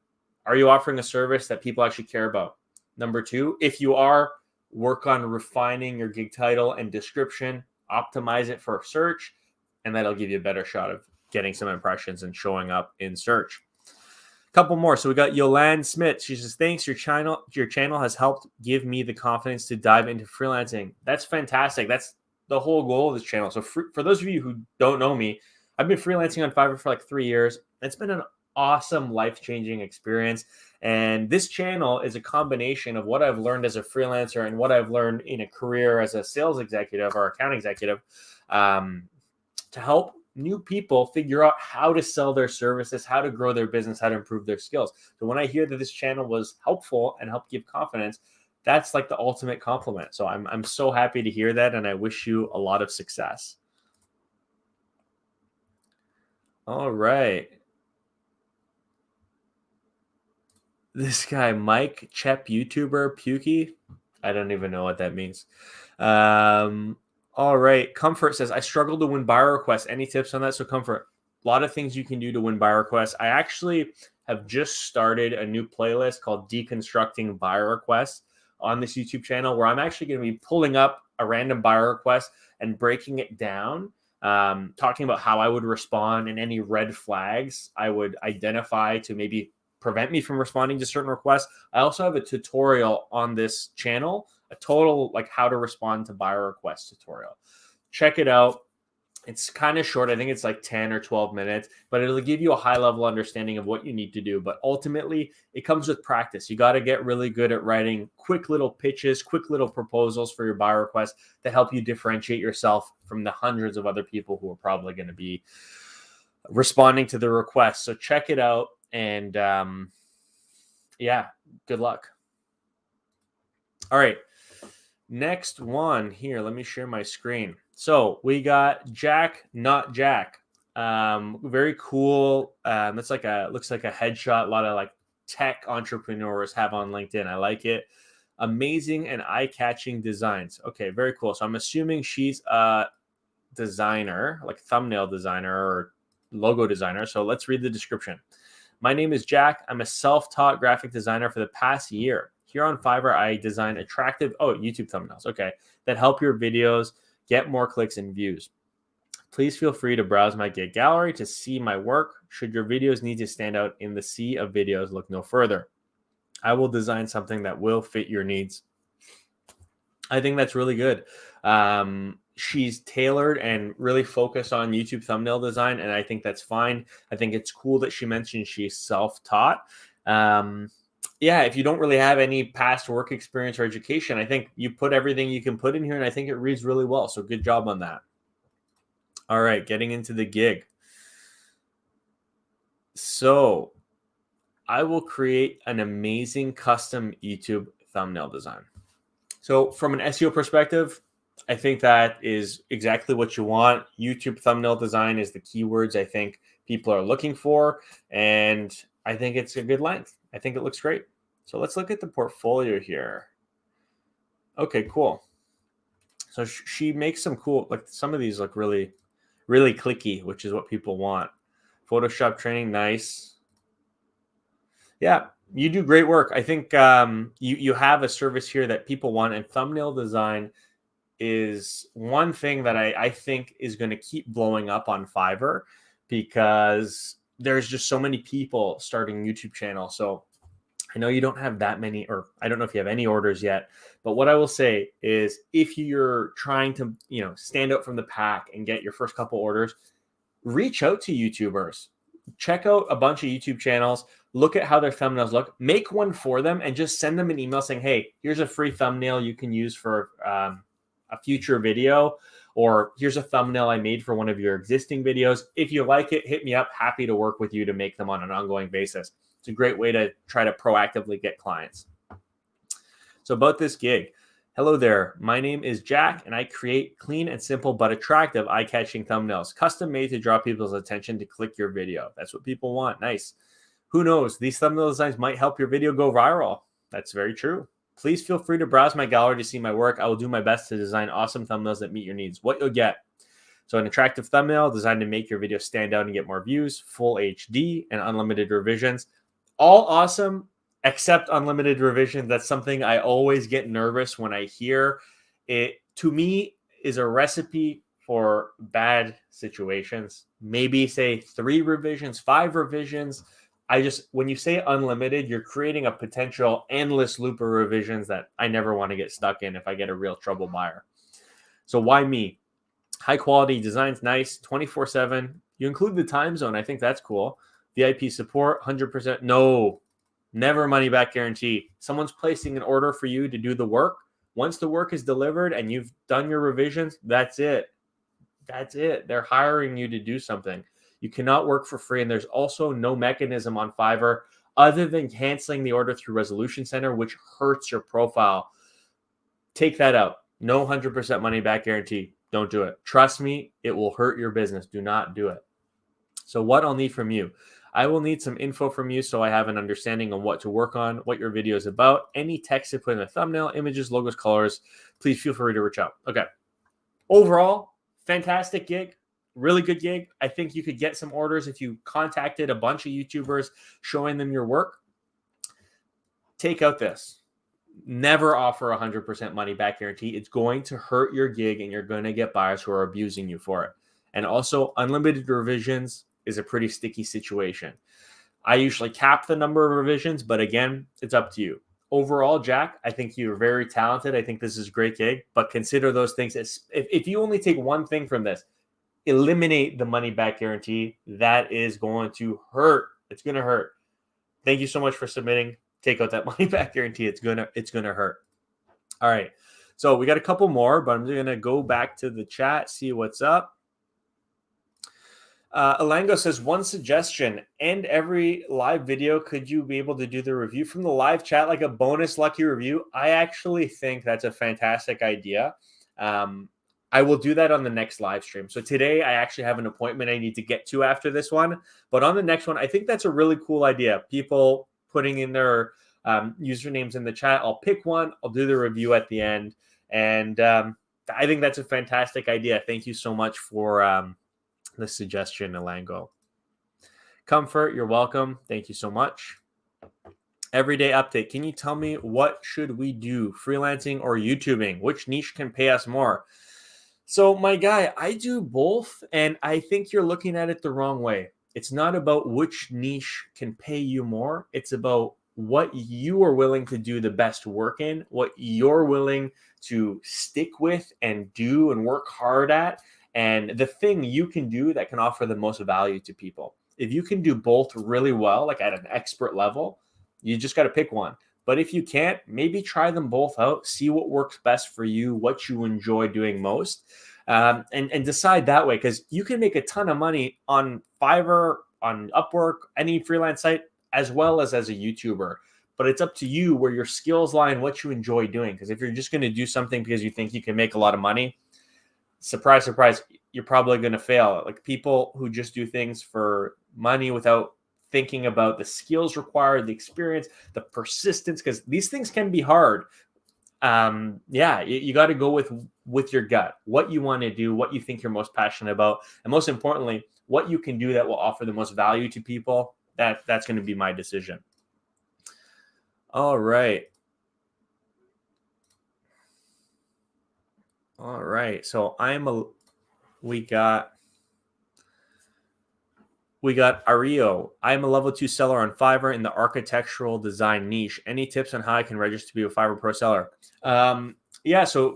are you offering a service that people actually care about? Number two, if you are, work on refining your gig title and description, optimize it for search, and that'll give you a better shot of getting some impressions and showing up in search. A couple more. So we got Yolande Smith. She says, thanks. Your channel has helped give me the confidence to dive into freelancing. That's fantastic. That's the whole goal of this channel. So for those of you who don't know me, I've been freelancing on Fiverr for like 3 years. It's been an awesome, life-changing experience. And this channel is a combination of what I've learned as a freelancer and what I've learned in a career as a sales executive or account executive to help new people figure out how to sell their services, how to grow their business, how to improve their skills. So when I hear that this channel was helpful and helped give confidence, that's like the ultimate compliment. So I'm so happy to hear that, and I wish you a lot of success. All right. This guy, Mike Chep, YouTuber, Pukey. I don't even know what that means. All right. Comfort says, I struggle to win buyer requests. Any tips on that? So Comfort, a lot of things you can do to win buyer requests. I actually have just started a new playlist called Deconstructing Buyer Requests on this YouTube channel, where I'm actually going to be pulling up a random buyer request and breaking it down, talking about how I would respond and any red flags I would identify to maybe prevent me from responding to certain requests. I also have a tutorial on this channel, a total like how to respond to buyer request tutorial. Check it out. It's kind of short. I think it's like 10 or 12 minutes, but it'll give you a high level understanding of what you need to do. But ultimately, it comes with practice. You got to get really good at writing quick little pitches, quick little proposals for your buyer requests that help you differentiate yourself from the hundreds of other people who are probably going to be responding to the request. So check it out. And yeah, good luck. All right. Next one here. Let me share my screen. So we got Jack, not Jack. Very cool. That's like looks like a headshot. A lot of like tech entrepreneurs have on LinkedIn. I like it. Amazing and eye-catching designs. Okay, very cool. So I'm assuming she's a designer, like thumbnail designer or logo designer. So let's read the description. My name is Jack. I'm a self-taught graphic designer for the past year. Here on Fiverr, I design attractive, YouTube thumbnails, okay, that help your videos get more clicks and views. Please feel free to browse my gig gallery to see my work. Should your videos need to stand out in the sea of videos, look no further. I will design something that will fit your needs. I think that's really good. She's tailored and really focused on YouTube thumbnail design, and I think that's fine. I think it's cool that she mentioned she's self-taught. Yeah, if you don't really have any past work experience or education, I think you put everything you can put in here, and I think it reads really well. So good job on that. All right, getting into the gig. So I will create an amazing custom YouTube thumbnail design. So from an SEO perspective, I think that is exactly what you want. YouTube thumbnail design is the keywords I think people are looking for. And I think it's a good length. I think it looks great. So let's look at the portfolio here. Okay, cool. So she makes some cool, like some of these look really, really clicky, which is what people want. Photoshop training, nice. Yeah, you do great work. I think you have a service here that people want, and thumbnail design is one thing that I think is going to keep blowing up on Fiverr because there's just so many people starting YouTube channels. So I know you don't have that many, or I don't know if you have any orders yet, but what I will say is if you're trying to, stand out from the pack and get your first couple orders, reach out to YouTubers. Check out a bunch of YouTube channels, look at how their thumbnails look, make one for them, and just send them an email saying, hey, here's a free thumbnail you can use for a future video, or here's a thumbnail I made for one of your existing videos. If you like it, hit me up. Happy to work with you to make them on an ongoing basis. It's a great way to try to proactively get clients. So about this gig. Hello there. My name is Jack, and I create clean and simple but attractive eye-catching thumbnails, custom made to draw people's attention to click your video. That's what people want. Nice. Who knows? These thumbnail designs might help your video go viral. That's very true. Please feel free to browse my gallery to see my work. I will do my best to design awesome thumbnails that meet your needs. What you'll get. So an attractive thumbnail designed to make your video stand out and get more views, full HD, and unlimited revisions. All awesome, except unlimited revision. That's something I always get nervous when I hear. It, to me, is a recipe for bad situations. Maybe say 3 revisions, 5 revisions. When you say unlimited, you're creating a potential endless loop of revisions that I never want to get stuck in if I get a real trouble buyer. So why me? High quality designs, nice, 24/7. You include the time zone. I think that's cool. VIP support, 100%. No, never money back guarantee. Someone's placing an order for you to do the work. Once the work is delivered and you've done your revisions, that's it. That's it. They're hiring you to do something. You cannot work for free. And there's also no mechanism on Fiverr other than canceling the order through Resolution Center, which hurts your profile. Take that out. No 100% money back guarantee. Don't do it. Trust me, it will hurt your business. Do not do it. So what I'll need from you, I will need some info from you so I have an understanding of what to work on, what your video is about, any text to put in the thumbnail, images, logos, colors. Please feel free to reach out. Okay. Overall, fantastic gig. Really good gig. I think you could get some orders if you contacted a bunch of YouTubers showing them your work. Take out this. Never offer 100% money back guarantee. It's going to hurt your gig and you're going to get buyers who are abusing you for it. And also, unlimited revisions is a pretty sticky situation. I usually cap the number of revisions, but again, it's up to you. Overall, Jack, I think you're very talented. I think this is a great gig, but consider those things. If you only take one thing from this, eliminate the money back guarantee. That is going to hurt. It's going to hurt. Thank you so much for submitting. Take out that money back guarantee. It's gonna hurt. All right. So we got a couple more, but I'm going to go back to the chat, see what's up. Alango says, one suggestion, end every live video. Could you be able to do the review from the live chat, like a bonus lucky review? I actually think that's a fantastic idea. I will do that on the next live stream. So today I actually have an appointment I need to get to after this one. But on the next one, I think that's a really cool idea. People putting in their usernames in the chat. I'll pick one. I'll do the review at the end. And I think that's a fantastic idea. Thank you so much for the suggestion, Elango. Comfort, you're welcome. Thank you so much. Everyday update. Can you tell me what should we do? Freelancing or YouTubing? Which niche can pay us more? So my guy, I do both, and I think you're looking at it the wrong way. It's not about which niche can pay you more. It's about what you are willing to do the best work in, what you're willing to stick with and do and work hard at, and the thing you can do that can offer the most value to people. If you can do both really well, like at an expert level, you just got to pick one. But if you can't, maybe try them both out, see what works best for you, what you enjoy doing most. and decide that way, because you can make a ton of money on Fiverr, on Upwork, any freelance site, as well as a YouTuber. But it's up to you where your skills lie and what you enjoy doing. Because if you're just going to do something because you think you can make a lot of money, surprise, surprise, you're probably going to fail. Like people who just do things for money without thinking about the skills required, the experience, the persistence, because these things can be hard. You got to go with your gut, what you want to do, what you think you're most passionate about, and most importantly, what you can do that will offer the most value to people. That's going to be my decision. All right. So we got Ario. I'm a level 2 seller on Fiverr in the architectural design niche. Any tips on how I can register to be a Fiverr Pro seller? So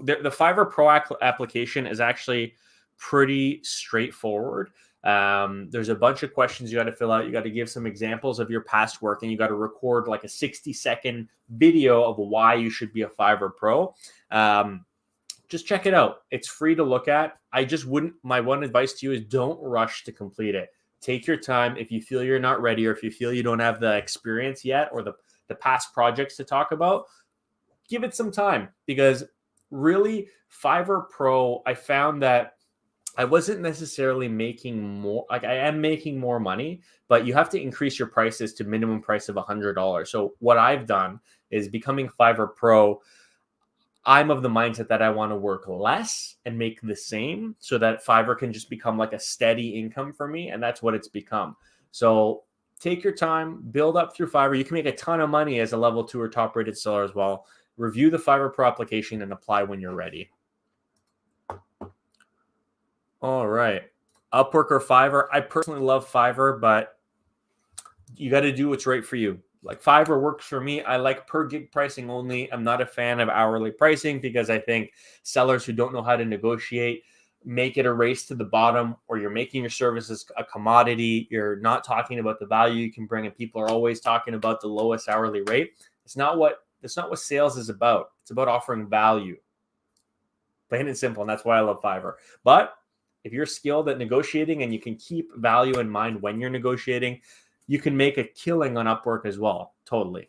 the Fiverr Pro application is actually pretty straightforward. There's a bunch of questions you got to fill out. You got to give some examples of your past work, and you got to record like a 60-second video of why you should be a Fiverr Pro. Just check it out. It's free to look at. My one advice to you is don't rush to complete it. Take your time. If you feel you're not ready, or if you feel you don't have the experience yet, or the past projects to talk about, give it some time, because really Fiverr Pro, I found that I wasn't necessarily making more. Like I am making more money, but you have to increase your prices to minimum price of $100. So what I've done is becoming Fiverr Pro. I'm of the mindset that I want to work less and make the same, so that Fiverr can just become like a steady income for me. And that's what it's become. So take your time, build up through Fiverr. You can make a ton of money as a level 2 or top rated seller as well. Review the Fiverr Pro application and apply when you're ready. All right. Upwork or Fiverr? I personally love Fiverr, but you got to do what's right for you. Like Fiverr works for me. I like per gig pricing only. I'm not a fan of hourly pricing, because I think sellers who don't know how to negotiate make it a race to the bottom, or you're making your services a commodity. You're not talking about the value you can bring, and people are always talking about the lowest hourly rate. It's not what sales is about. It's about offering value. Plain and simple. And that's why I love Fiverr. But if you're skilled at negotiating and you can keep value in mind when you're negotiating, you can make a killing on Upwork as well. Totally.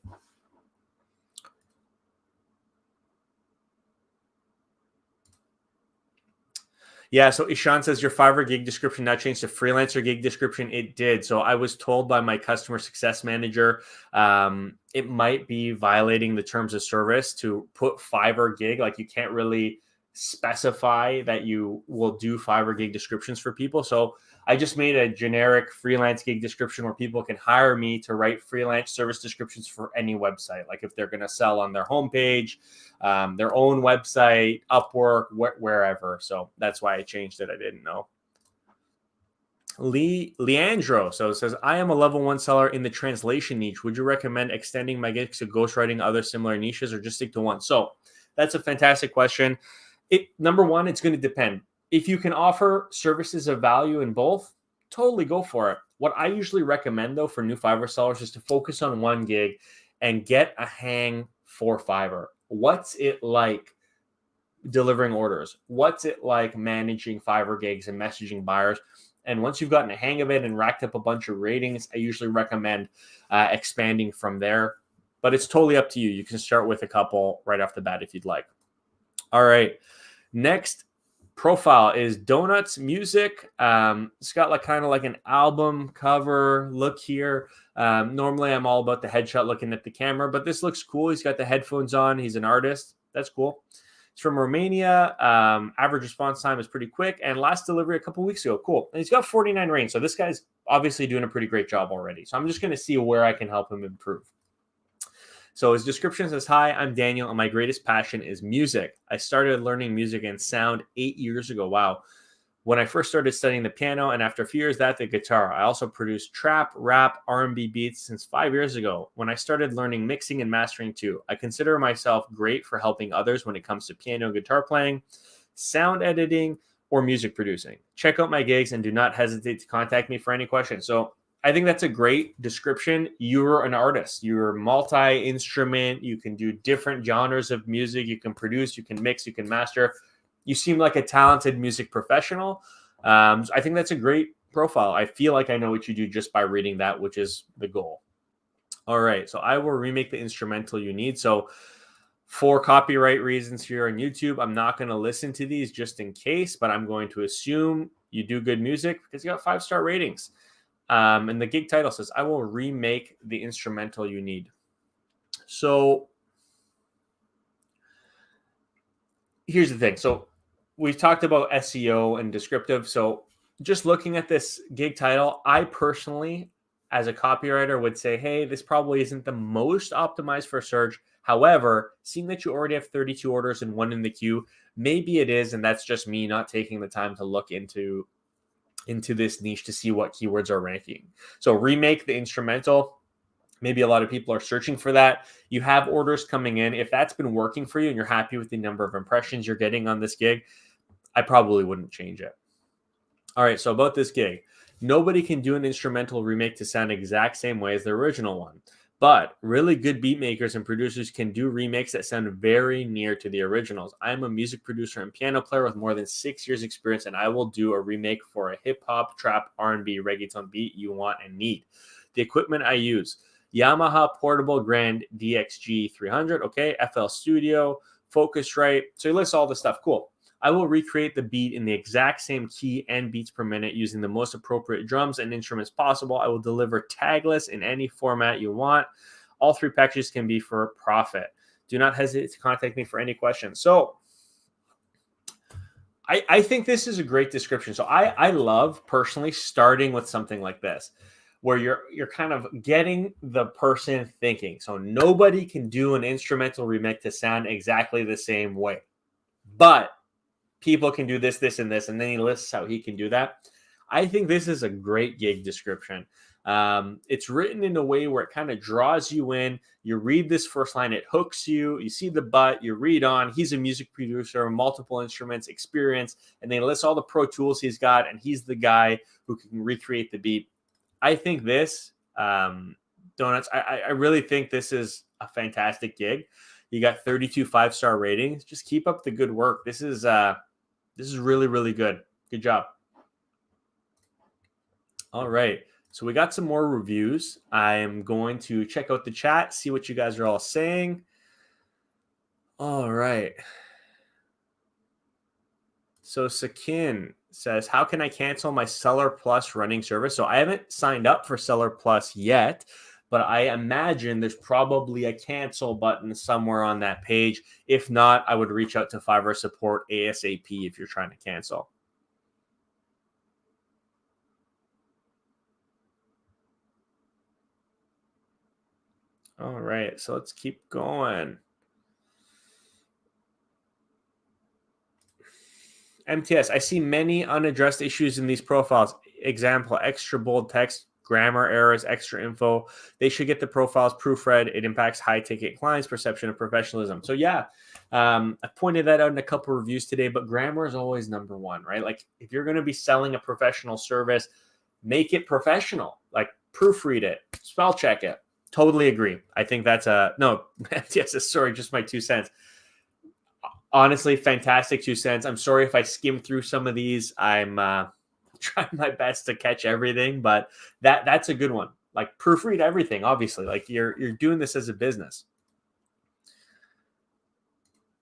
Yeah, so Ishan says your Fiverr gig description now changed to freelancer gig description. It did. So I was told by my customer success manager, it might be violating the terms of service to put Fiverr gig. Like you can't really specify that you will do Fiverr gig descriptions for people. So I just made a generic freelance gig description where people can hire me to write freelance service descriptions for any website. Like if they're going to sell on their homepage, their own website, Upwork, wherever. So that's why I changed it. I didn't know. Leandro it says, I am a level 1 seller in the translation niche. Would you recommend extending my gigs to ghostwriting other similar niches, or just stick to one? So that's a fantastic question. Number one, it's going to depend. If you can offer services of value in both, totally go for it. What I usually recommend, though, for new Fiverr sellers is to focus on one gig and get a hang for Fiverr. What's it like delivering orders? What's it like managing Fiverr gigs and messaging buyers? And once you've gotten a hang of it and racked up a bunch of ratings, I usually recommend expanding from there. But it's totally up to you. You can start with a couple right off the bat if you'd like. All right. Next profile is Donuts Music. It's got kind of like an album cover look here. Normally I'm all about the headshot looking at the camera, but this looks cool. He's got the headphones on. He's an artist. That's cool. It's from Romania. Average response time is pretty quick, and last delivery a couple weeks ago. Cool. And he's got 49 ratings. So this guy's obviously doing a pretty great job already. So I'm just going to see where I can help him improve. So his description says, hi, I'm Daniel, and my greatest passion is music. I started learning music and sound 8 years ago. Wow. When I first started studying the piano, and after a few years, the guitar. I also produced trap, rap, R&B beats since 5 years ago, when I started learning mixing and mastering too. I consider myself great for helping others when it comes to piano and guitar playing, sound editing, or music producing. Check out my gigs and do not hesitate to contact me for any questions. So I think that's a great description. You're an artist. You're multi-instrument. You can do different genres of music. You can produce, you can mix, you can master. You seem like a talented music professional. So I think that's a great profile. I feel like I know what you do just by reading that, which is the goal. All right. So I will remake the instrumental you need. So for copyright reasons here on YouTube, I'm not going to listen to these just in case, but I'm going to assume you do good music because you got 5-star ratings. And the gig title says, I will remake the instrumental you need. So here's the thing. So we've talked about SEO and descriptive. So just looking at this gig title, I personally, as a copywriter, would say, hey, this probably isn't the most optimized for search. However, seeing that you already have 32 orders and one in the queue, maybe it is, and that's just me not taking the time to look into this niche to see what keywords are ranking. So remake the instrumental. Maybe a lot of people are searching for that. You have orders coming in. If that's been working for you and you're happy with the number of impressions you're getting on this gig, I probably wouldn't change it. All right, so about this gig, nobody can do an instrumental remake to sound exact same way as the original one. But really good beat makers and producers can do remakes that sound very near to the originals. I'm a music producer and piano player with more than 6 years experience, and I will do a remake for a hip-hop, trap, R&B, reggaeton beat you want and need. The equipment I use, Yamaha Portable Grand DXG 300, okay, FL Studio, Focusrite. So he lists all the stuff. Cool. I will recreate the beat in the exact same key and beats per minute using the most appropriate drums and instruments possible. I will deliver tagless in any format you want. All 3 packages can be for profit. Do not hesitate to contact me for any questions. So I think this is a great description. So I love personally starting with something like this, where you're kind of getting the person thinking. So nobody can do an instrumental remake to sound exactly the same way, but people can do this, this, and this, and then he lists how he can do that. I think this is a great gig description. It's written in a way where it kind of draws you in. You read this first line, it hooks you. You see the butt, you read on. He's a music producer, multiple instruments, experience, and then he lists all the pro tools he's got, and he's the guy who can recreate the beat. I think this, Donuts, I really think this is a fantastic gig. You got 32 5-star ratings. Just keep up the good work. This is really, really good. Good job. All right. So we got some more reviews. I'm going to check out the chat, see what you guys are all saying. All right. So Sakin says, how can I cancel my Seller Plus running service? So I haven't signed up for Seller Plus yet, but I imagine there's probably a cancel button somewhere on that page. If not, I would reach out to Fiverr support ASAP if you're trying to cancel. All right, so let's keep going. MTS, I see many unaddressed issues in these profiles. Example, extra bold text, grammar errors, extra info. They should get the profiles proofread. It impacts high ticket clients' perception of professionalism. So yeah, I pointed that out in a couple of reviews today, but grammar is always number one, right? Like if you're going to be selling a professional service, make it professional, like proofread it, spell check it. Totally agree. I think that's yes, sorry, just my 2 cents. Honestly, fantastic 2 cents. I'm sorry if I skimmed through some of these. I'm trying my best to catch everything, but that's a good one. Like proofread everything, obviously. Like you're doing this as a business.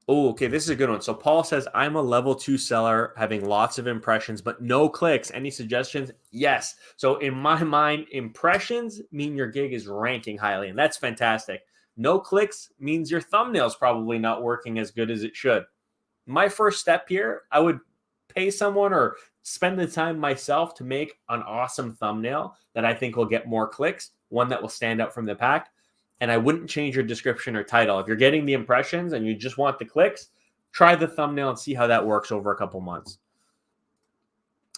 Oh, okay. This is a good one. So Paul says, I'm a level 2 seller having lots of impressions, but no clicks. Any suggestions? Yes. So in my mind, impressions mean your gig is ranking highly, and that's fantastic. No clicks means your thumbnail's probably not working as good as it should. My first step here, I would pay someone or spend the time myself to make an awesome thumbnail that I think will get more clicks, one that will stand out from the pack. And I wouldn't change your description or title. If you're getting the impressions and you just want the clicks, try the thumbnail and see how that works over a couple months.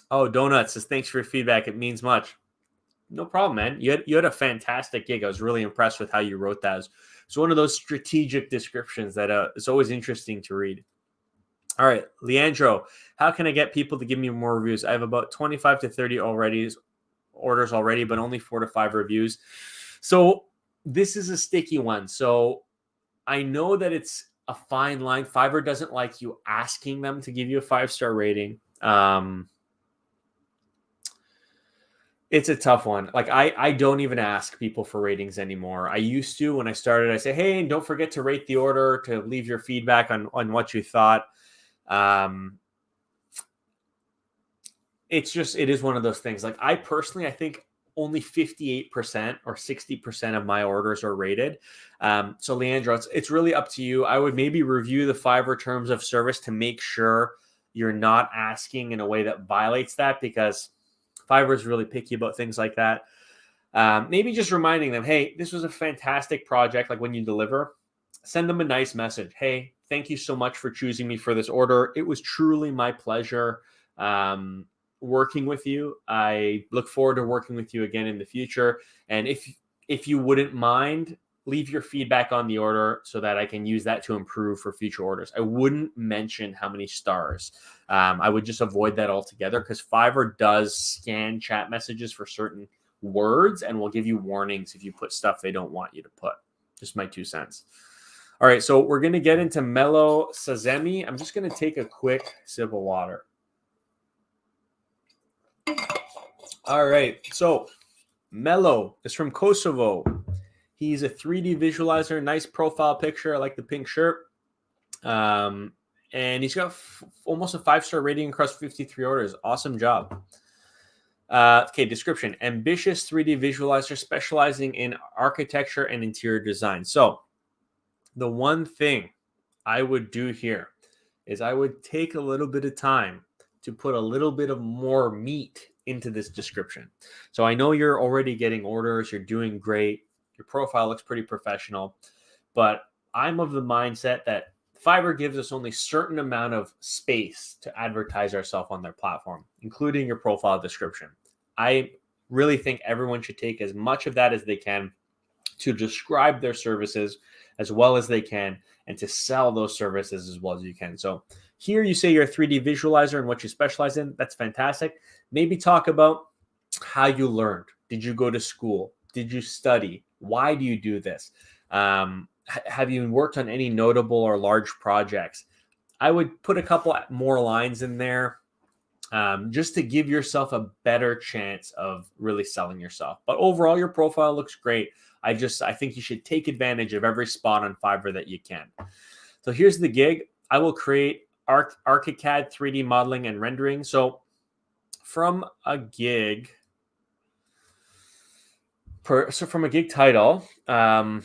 Oh, Donuts says, thanks for your feedback. It means much. No problem, man. You had a fantastic gig. I was really impressed with how you wrote that. It's one of those strategic descriptions that it's always interesting to read. All right, Leandro, how can I get people to give me more reviews? I have about 25 to 30 orders already, but only 4 to 5 reviews. So this is a sticky one. So I know that it's a fine line. Fiverr doesn't like you asking them to give you a 5-star rating. It's a tough one. Like I don't even ask people for ratings anymore. I used to when I started. I say, hey, and don't forget to rate the order, to leave your feedback on what you thought. It's just, it is one of those things. Like I personally, I think only 58% or 60% of my orders are rated. So Leandro, it's really up to you. I would maybe review the Fiverr terms of service to make sure you're not asking in a way that violates that, because Fiverr is really picky about things like that. Maybe just reminding them, hey, this was a fantastic project. Like when you deliver, send them a nice message. Hey, thank you so much for choosing me for this order. It was truly my pleasure working with you. I look forward to working with you again in the future. And if you wouldn't mind, leave your feedback on the order so that I can use that to improve for future orders. I wouldn't mention how many stars. I would just avoid that altogether, because Fiverr does scan chat messages for certain words and will give you warnings if you put stuff they don't want you to put. Just my 2 cents. All right, so we're going to get into Mellow Sazemi. I'm just going to take a quick sip of water. All right, so Mellow is from Kosovo. He's a 3D visualizer, nice profile picture. I like the pink shirt. And he's got almost a 5-star rating across 53 orders. Awesome job. Okay, description. Ambitious 3D visualizer specializing in architecture and interior design. So the one thing I would do here is I would take a little bit of time to put a little bit of more meat into this description. So I know you're already getting orders. You're doing great. Your profile looks pretty professional, but I'm of the mindset that Fiverr gives us only a certain amount of space to advertise ourselves on their platform, including your profile description. I really think everyone should take as much of that as they can to describe their services as well as they can, and to sell those services as well as you can. So here you say you're a 3D visualizer and what you specialize in. That's fantastic. Maybe talk about how you learned. Did you go to school? Did you study? Why do you do this? Have you worked on any notable or large projects? I would put a couple more lines in there just to give yourself a better chance of really selling yourself. But overall, your profile looks great. I think you should take advantage of every spot on Fiverr that you can. So here's the gig. I will create ArchiCAD 3D modeling and rendering. So from a gig title, I'm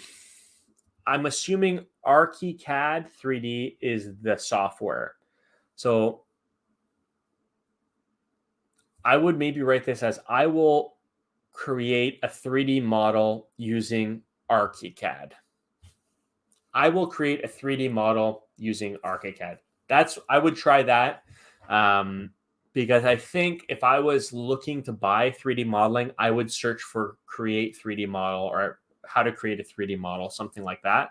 assuming ArchiCAD 3D is the software. So I would maybe write this as, I will create a 3D model using ArchiCAD. I will create a 3D model using ArchiCAD. I would try that because I think if I was looking to buy 3D modeling, I would search for create 3D model or how to create a 3D model, something like that.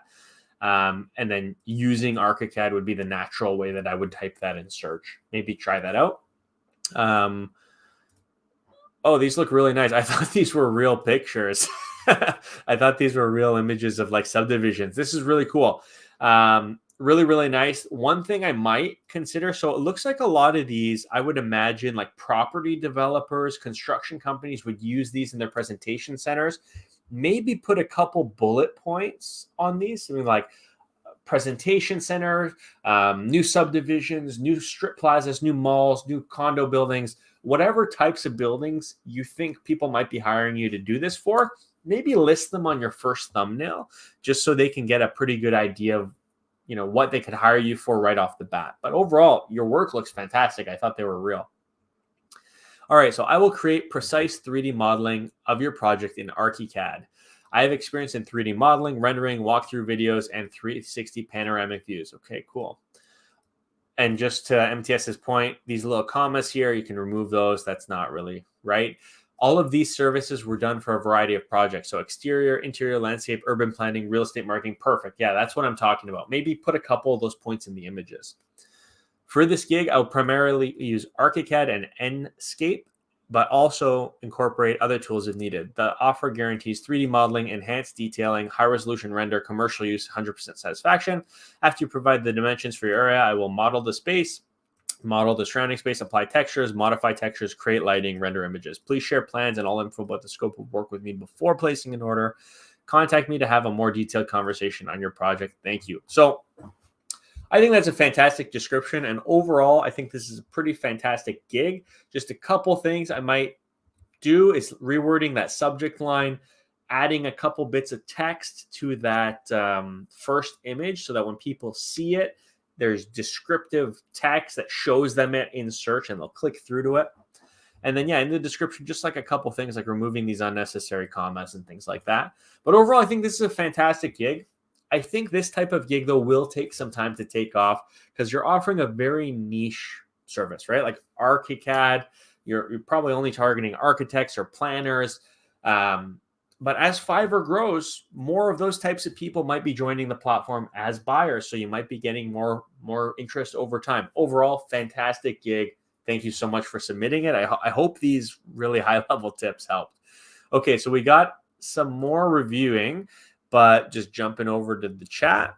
And then using ArchiCAD would be the natural way that I would type that in search. Maybe try that out. Oh, these look really nice. I thought these were real pictures. I thought these were real images of like subdivisions. This is really cool. Really, really nice. One thing I might consider, so it looks like a lot of these, I would imagine like property developers, construction companies would use these in their presentation centers. Maybe put a couple bullet points on these. Something like presentation center, new subdivisions, new strip plazas, new malls, new condo buildings, whatever types of buildings you think people might be hiring you to do this for, maybe list them on your first thumbnail just so they can get a pretty good idea of, what they could hire you for right off the bat. But overall, your work looks fantastic. I thought they were real. All right, so I will create precise 3D modeling of your project in ArchiCAD. I have experience in 3D modeling, rendering, walkthrough videos, and 360 panoramic views. Okay, cool. And just to MTS's point, these little commas here, you can remove those. That's not really right. All of these services were done for a variety of projects. So exterior, interior, landscape, urban planning, real estate marketing. Perfect. Yeah, that's what I'm talking about. Maybe put a couple of those points in the images. For this gig, I'll primarily use ArchiCAD and Enscape. but also incorporate other tools if needed. The offer guarantees 3D modeling, enhanced detailing, high resolution render, commercial use, 100% satisfaction. After you provide the dimensions for your area, I will model the space, model the surrounding space, apply textures, modify textures, create lighting, render images. Please share plans and all info about the scope of work with me before placing an order. Contact me to have a more detailed conversation on your project. Thank you. So I think that's a fantastic description. And overall, I think this is a pretty fantastic gig. Just a couple things I might do is rewording that subject line, adding a couple bits of text to that first image so that when people see it, there's descriptive text that shows them it in search and they'll click through to it. And then, in the description, just like a couple things like removing these unnecessary commas and things like that. But overall, I think this is a fantastic gig. I think this type of gig, though, will take some time to take off because you're offering a very niche service, right? Like ArchiCAD, you're probably only targeting architects or planners. But as Fiverr grows, more of those types of people might be joining the platform as buyers. So you might be getting more interest over time. Overall, fantastic gig. Thank you so much for submitting it. I hope these really high-level tips helped. Okay, so we got some more reviewing, but just jumping over to the chat.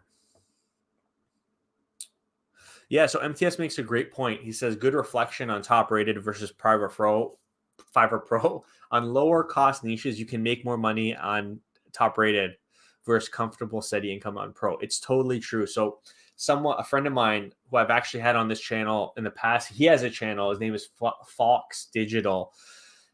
Yeah, so MTS makes a great point. He says, good reflection on top-rated versus Fiverr Pro. On lower-cost niches, you can make more money on top-rated versus comfortable, steady income on Pro. It's totally true. So a friend of mine who I've actually had on this channel in the past, he has a channel. His name is Fox Digital.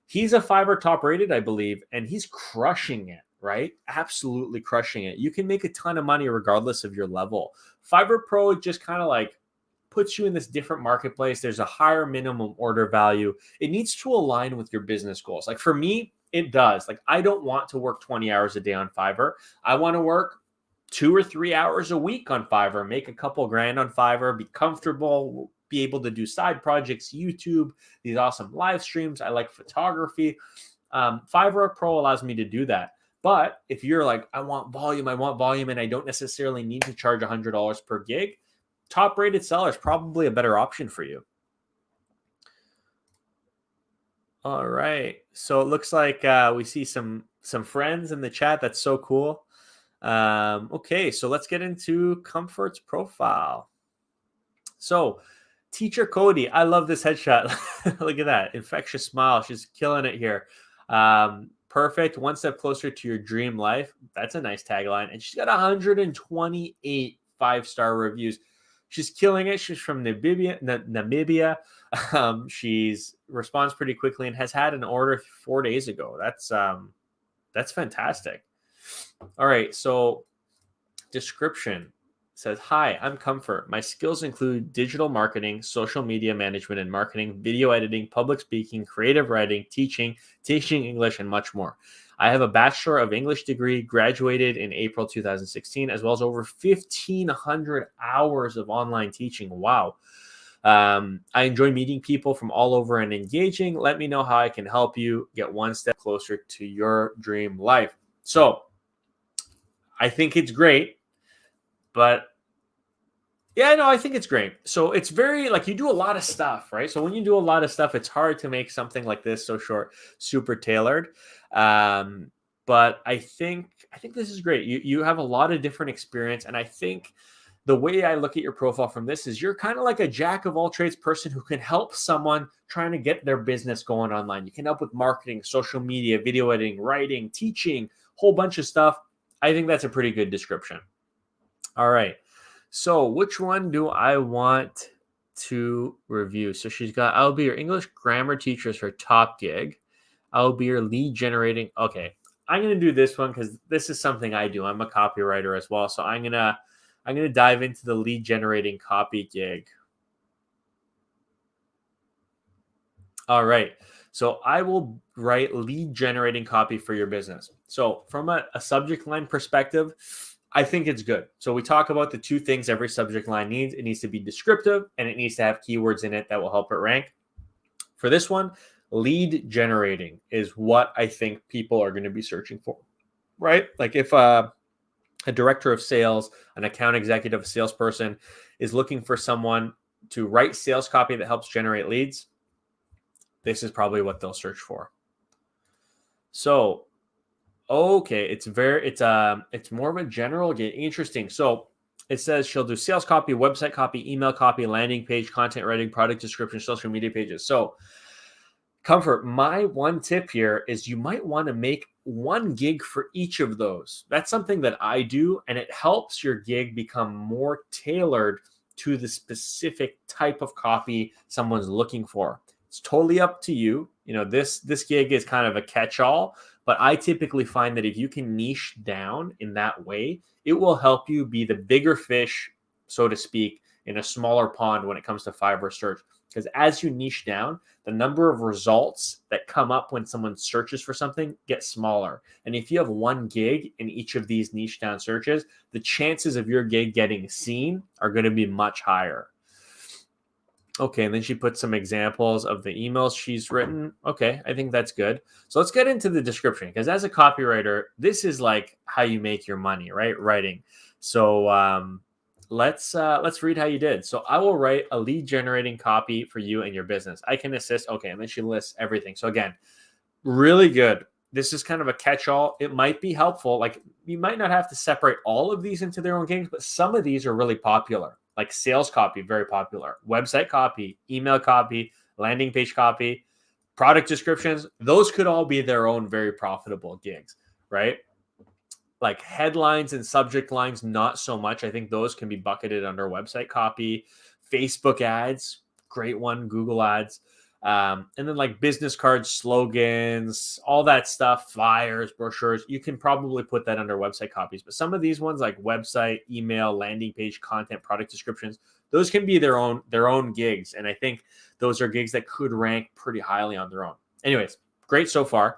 He's a Fiverr top-rated, I believe, and he's crushing it, right? Absolutely crushing it. You can make a ton of money regardless of your level. Fiverr Pro just kind of like puts you in this different marketplace. There's a higher minimum order value. It needs to align with your business goals. Like for me, it does. Like I don't want to work 20 hours a day on Fiverr. I want to work 2 or 3 hours a week on Fiverr, make a couple grand on Fiverr, be comfortable, be able to do side projects, YouTube, these awesome live streams. I like photography. Fiverr Pro allows me to do that. But if you're like, I want volume, and I don't necessarily need to charge $100 per gig, top-rated seller is probably a better option for you. All right. So it looks like we see some friends in the chat. That's so cool. Okay, so let's get into Comfort's profile. So Teacher Cody, I love this headshot. Look at that. Infectious smile. She's killing it here. Perfect. One step closer to your dream life. That's a nice tagline. And she's got 128 5-star reviews. She's killing it. She's from Namibia. She's responds pretty quickly and has had an order 4 days ago. That's fantastic. All right, so description says, hi, I'm Comfort. My skills include digital marketing, social media management and marketing, video editing, public speaking, creative writing, teaching English, and much more. I have a Bachelor of English degree, graduated in April 2016, as well as over 1,500 hours of online teaching. Wow. I enjoy meeting people from all over and engaging. Let me know how I can help you get one step closer to your dream life. So I think it's great, but I think it's great. So it's very like you do a lot of stuff, right? So when you do a lot of stuff, it's hard to make something like this so short, super tailored. But I think this is great. You have a lot of different experience, and I think the way I look at your profile from this is you're kind of like a jack of all trades person who can help someone trying to get their business going online. You can help with marketing, social media, video editing, writing, teaching, whole bunch of stuff. I think that's a pretty good description. All right. So which one do I want to review? So she's got, I'll be your English grammar teacher is her top gig. I'll be your lead generating. Okay. I'm going to do this one because this is something I do. I'm a copywriter as well. So I'm going to dive into the lead generating copy gig. All right. So I will write lead generating copy for your business. So from a subject line perspective, I think it's good. So we talk about the two things every subject line needs. It needs to be descriptive and it needs to have keywords in it that will help it rank. For this one, lead generating is what I think people are going to be searching for, right? Like if a director of sales, an account executive, a salesperson is looking for someone to write sales copy that helps generate leads, this is probably what they'll search for. So, okay, it's more of a general get interesting. So it says she'll do sales copy, website copy, email copy, landing page, content writing, product description, social media pages. So Comfort, my one tip here is you might want to make one gig for each of those. That's something that I do, and it helps your gig become more tailored to the specific type of copy someone's looking for. It's totally up to you. You know, this gig is kind of a catch-all, but I typically find that if you can niche down in that way, it will help you be the bigger fish, so to speak, in a smaller pond when it comes to Fiverr search. Because as you niche down, the number of results that come up when someone searches for something get smaller. And if you have one gig in each of these niche down searches, the chances of your gig getting seen are going to be much higher. Okay, and then she put some examples of the emails she's written. Okay, I think that's good. So let's get into the description, because as a copywriter, this is like how you make your money, right? Writing. So let's read how you did. So I will write a lead generating copy for you and your business. I can assist. Okay, and then she lists everything. So again, really good. This is kind of a catch-all. It might be helpful. Like, you might not have to separate all of these into their own gigs, but some of these are really popular. Like sales copy, very popular. Website copy, email copy, landing page copy, product descriptions. Those could all be their own very profitable gigs, right? Like headlines and subject lines, not so much. I think those can be bucketed under website copy. Facebook ads, great one. Google ads. And then like business cards, slogans, all that stuff, flyers, brochures, you can probably put that under website copies. But some of these ones like website, email, landing page, content, product descriptions, those can be their own gigs. And I think those are gigs that could rank pretty highly on their own. Anyways, great so far.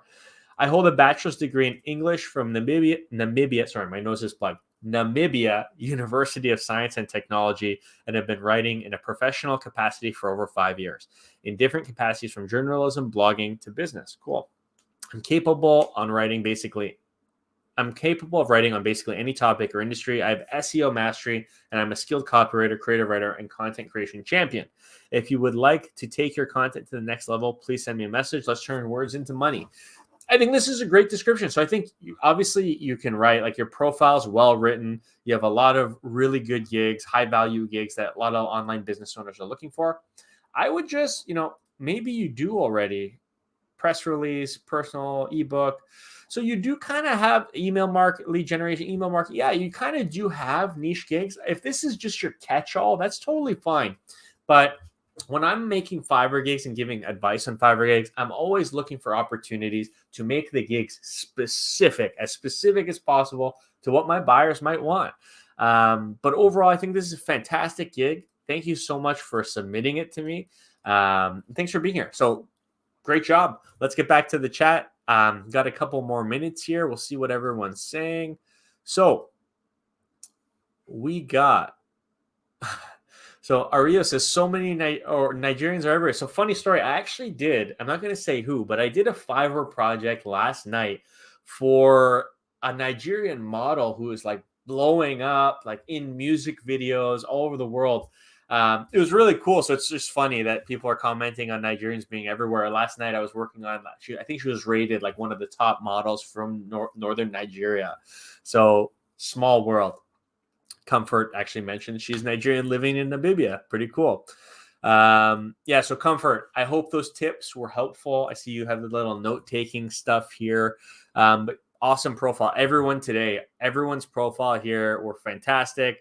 I hold a bachelor's degree in English from Namibia. Sorry, my nose is plugged. Namibia University of Science and Technology, and have been writing in a professional capacity for over 5 years in different capacities, from journalism, blogging to business. Cool. I'm capable of writing on basically any topic or industry. I have SEO mastery, and I'm a skilled copywriter, creative writer, and content creation champion. If you would like to take your content to the next level, please send me a message. Let's turn words into money. I think this is a great description. So I think obviously you can write, like, your profile's well written. You have a lot of really good gigs, high value gigs that a lot of online business owners are looking for. I would just, maybe you do already press release, personal ebook. So you do kind of have email market, lead generation, email market. Yeah, you kind of do have niche gigs. If this is just your catch-all, that's totally fine. But when I'm making Fiverr gigs and giving advice on Fiverr gigs, I'm always looking for opportunities to make the gigs specific as possible to what my buyers might want. But overall, I think this is a fantastic gig. Thank you so much for submitting it to me. Thanks for being here. So great job. Let's get back to the chat. Got a couple more minutes here. We'll see what everyone's saying. So we got... So Ario says, so many Nigerians are everywhere. So funny story. I actually did. I'm not going to say who, but I did a Fiverr project last night for a Nigerian model who is like blowing up, like in music videos all over the world. It was really cool. So it's just funny that people are commenting on Nigerians being everywhere. Last night I was working on, I think she was rated like one of the top models from northern Nigeria. So small world. Comfort actually mentioned she's Nigerian living in Namibia. Pretty cool. So Comfort, I hope those tips were helpful. I see you have the little note-taking stuff here. But awesome profile. Everyone's profile here were fantastic.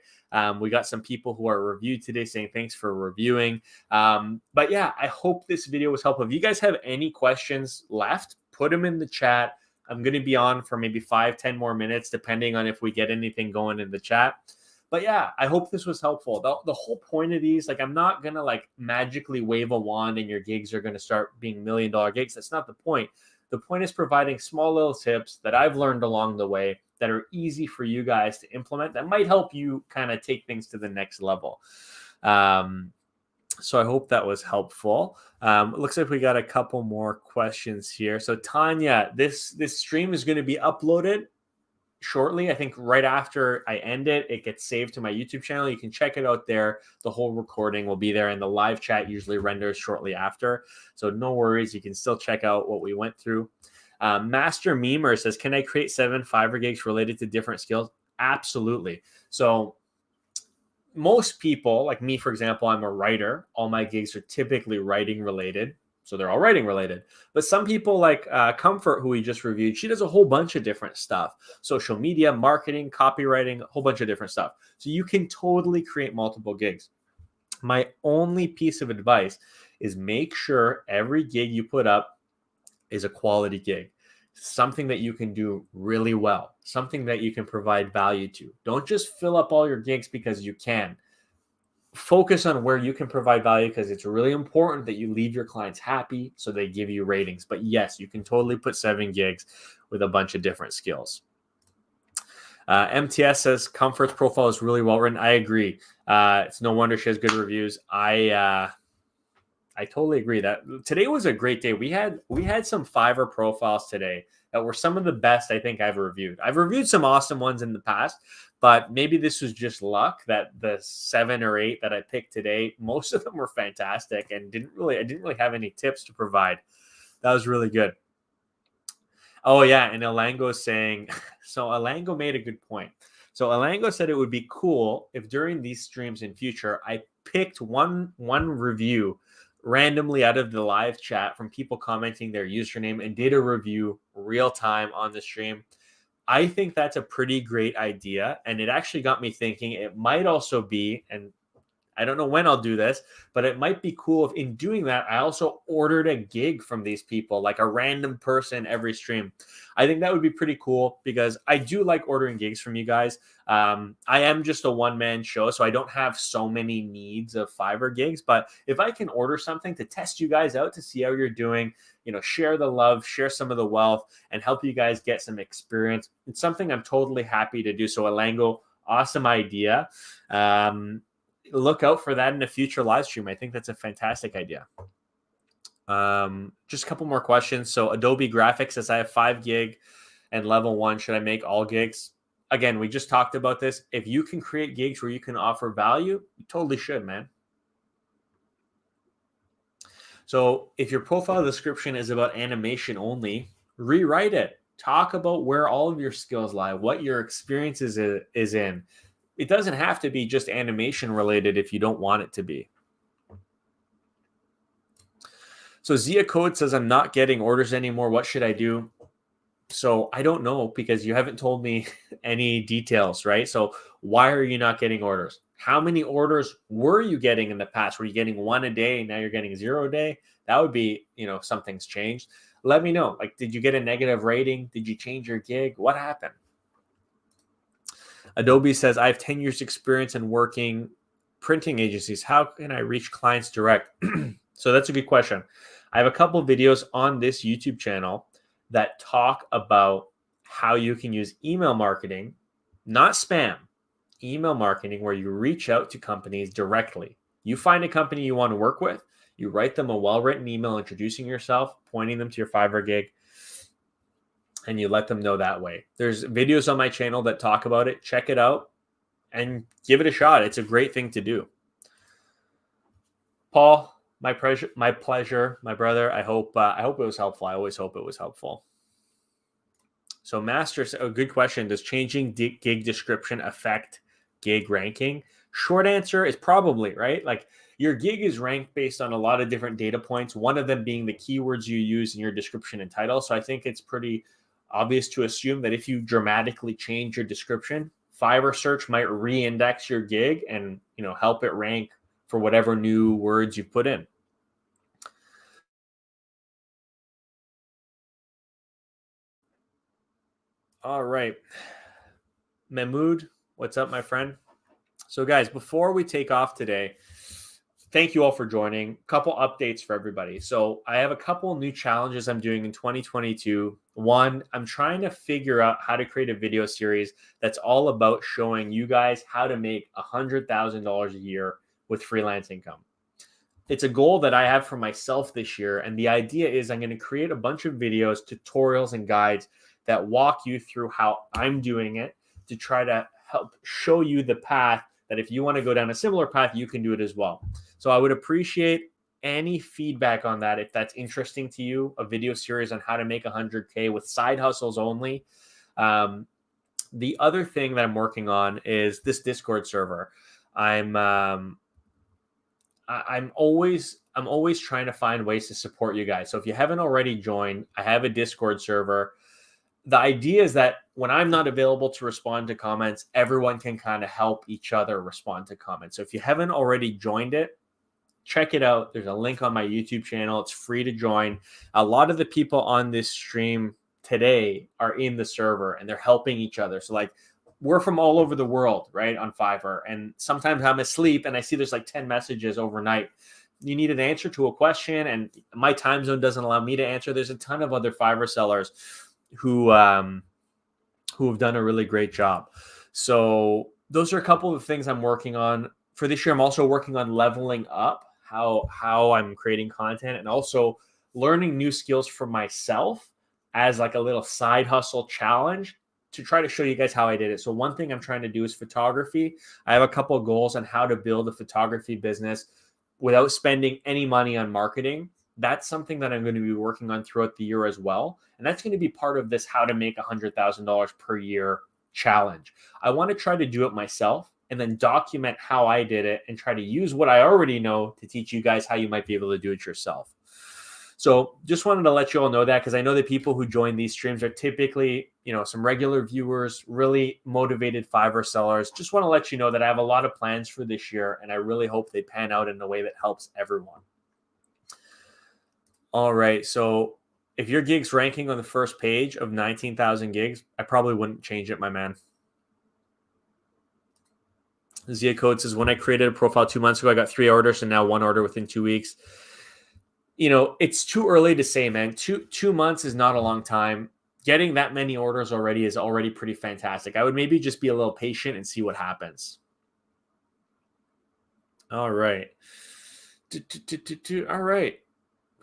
We got some people who are reviewed today saying thanks for reviewing. But yeah, I hope this video was helpful. If you guys have any questions left, put them in the chat. I'm going to be on for maybe 5-10 more minutes, depending on if we get anything going in the chat. But yeah, I hope this was helpful. The whole point of these, like, I'm not going to like magically wave a wand and your gigs are going to start being $1 million gigs. That's not the point. The point is providing small little tips that I've learned along the way that are easy for you guys to implement that might help you kind of take things to the next level. So I hope that was helpful. It looks like we got a couple more questions here. So Tanya, this stream is going to be uploaded shortly. I think right after I end it, it gets saved to my YouTube channel. You can check it out there. The whole recording will be there, and the live chat usually renders shortly after. So no worries. You can still check out what we went through. Master Memer says, can I create 7 Fiverr gigs related to different skills? Absolutely. So most people, like me, for example, I'm a writer. All my gigs are typically writing related. So they're all writing related. But some people like Comfort, who we just reviewed, she does a whole bunch of different stuff. Social media, marketing, copywriting, a whole bunch of different stuff. So you can totally create multiple gigs. My only piece of advice is make sure every gig you put up is a quality gig. Something that you can do really well, something that you can provide value to. Don't just fill up all your gigs because you can. Focus on where you can provide value, because it's really important that you leave your clients happy so they give you ratings. But yes, you can totally put 7 gigs with a bunch of different skills. MTS says Comfort's profile is really well written. I agree. It's no wonder she has good reviews. I totally agree that today was a great day. We had some Fiverr profiles today that were some of the best I think I've reviewed. I've reviewed some awesome ones in the past, but maybe this was just luck that the 7 or 8 that I picked today, most of them were fantastic and I didn't really have any tips to provide. That was really good. Oh yeah, and Elango is saying, so Elango made a good point. So Elango said it would be cool if during these streams in future, I picked one review randomly out of the live chat from people commenting their username and did a review real time on the stream. I think that's a pretty great idea. And it actually got me thinking it might also be, and I don't know when I'll do this, but it might be cool if in doing that, I also ordered a gig from these people, like a random person every stream. I think that would be pretty cool because I do like ordering gigs from you guys. I am just a one-man show, so I don't have so many needs of Fiverr gigs. But if I can order something to test you guys out to see how you're doing, share the love, share some of the wealth, and help you guys get some experience, it's something I'm totally happy to do. So Elango, awesome idea. Look out for that in a future live stream. I think that's a fantastic idea. Just a couple more questions. So Adobe Graphics says, I have 5 gig and level 1. Should I make all gigs? Again, we just talked about this. If you can create gigs where you can offer value, you totally should, man. So if your profile description is about animation only, rewrite it. Talk about where all of your skills lie, what your experience is in. It doesn't have to be just animation related if you don't want it to be. So Zia Code says, I'm not getting orders anymore. What should I do? So I don't know, because you haven't told me any details, right? So why are you not getting orders? How many orders were you getting in the past? Were you getting 1 a day? Now you're getting 0 a day? That would be, something's changed. Let me know. Like, did you get a negative rating? Did you change your gig? What happened? Adobe says, I have 10 years experience in working printing agencies. How can I reach clients direct? So that's a good question. I have a couple of videos on this YouTube channel that talk about how you can use email marketing, not spam, email marketing, where you reach out to companies directly. You find a company you want to work with, you write them a well-written email introducing yourself, pointing them to your Fiverr gig, and you let them know that way. There's videos on my channel that talk about it. Check it out and give it a shot. It's a great thing to do. Paul, my pleasure, my brother. I hope it was helpful. I always hope it was helpful. So Masters, a good question. Does changing gig description affect gig ranking? Short answer is probably, right? Like, your gig is ranked based on a lot of different data points, one of them being the keywords you use in your description and title. So I think it's pretty obvious to assume that if you dramatically change your description, Fiverr search might re-index your gig and, help it rank for whatever new words you put in. All right. Mahmood, what's up, my friend? So guys, before we take off today, thank you all for joining. A couple updates for everybody. So I have a couple new challenges I'm doing in 2022. One, I'm trying to figure out how to create a video series that's all about showing you guys how to make $100,000 a year with freelance income. It's a goal that I have for myself this year. And the idea is I'm going to create a bunch of videos, tutorials, and guides that walk you through how I'm doing it to try to help show you the path that if you want to go down a similar path, you can do it as well. So I would appreciate any feedback on that. If that's interesting to you, a video series on how to make 100K with side hustles only. The other thing that I'm working on is this Discord server. I'm always trying to find ways to support you guys. So if you haven't already joined, I have a Discord server. The idea is that when I'm not available to respond to comments, everyone can kind of help each other respond to comments. So if you haven't already joined it, check it out. There's a link on my YouTube channel. It's free to join. A lot of the people on this stream today are in the server and they're helping each other. So like we're from all over the world, right, on Fiverr. And sometimes I'm asleep and I see there's like 10 messages overnight. You need an answer to a question and my time zone doesn't allow me to answer. There's a ton of other Fiverr sellers who have done a really great job. So those are a couple of things I'm working on. For this year, I'm also working on leveling up how I'm creating content and also learning new skills for myself as like a little side hustle challenge to try to show you guys how I did it. So one thing I'm trying to do is photography. I have a couple of goals on how to build a photography business without spending any money on marketing. That's something that I'm going to be working on throughout the year as well. And that's going to be part of this how to make $100,000 per year challenge. I want to try to do it myself and then document how I did it and try to use what I already know to teach you guys how you might be able to do it yourself. So just wanted to let you all know that because I know the people who join these streams are typically, some regular viewers, really motivated Fiverr sellers. Just want to let you know that I have a lot of plans for this year and I really hope they pan out in a way that helps everyone. All right. So if your gig's ranking on the first page of 19,000 gigs, I probably wouldn't change it, my man. Zia Code says, when I created a profile 2 months ago, I got 3 orders and now 1 order within 2 weeks. It's too early to say, man. Two months is not a long time. Getting that many orders already is already pretty fantastic. I would maybe just be a little patient and see what happens. All right. All right.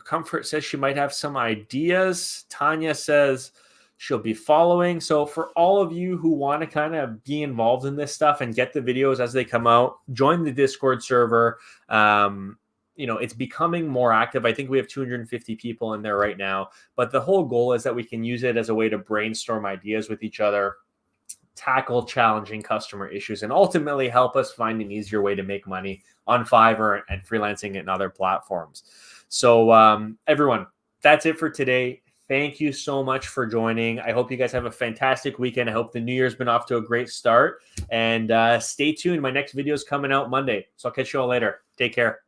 Comfort says she might have some ideas. Tanya says she'll be following. So for all of you who want to kind of be involved in this stuff and get the videos as they come out, join the Discord server. It's becoming more active. I think we have 250 people in there right now. But the whole goal is that we can use it as a way to brainstorm ideas with each other, tackle challenging customer issues, and ultimately help us find an easier way to make money on Fiverr and freelancing and other platforms. So everyone, that's it for today. Thank you so much for joining. I hope you guys have a fantastic weekend. I hope the new year's been off to a great start. And stay tuned. My next video is coming out Monday. So I'll catch you all later. Take care.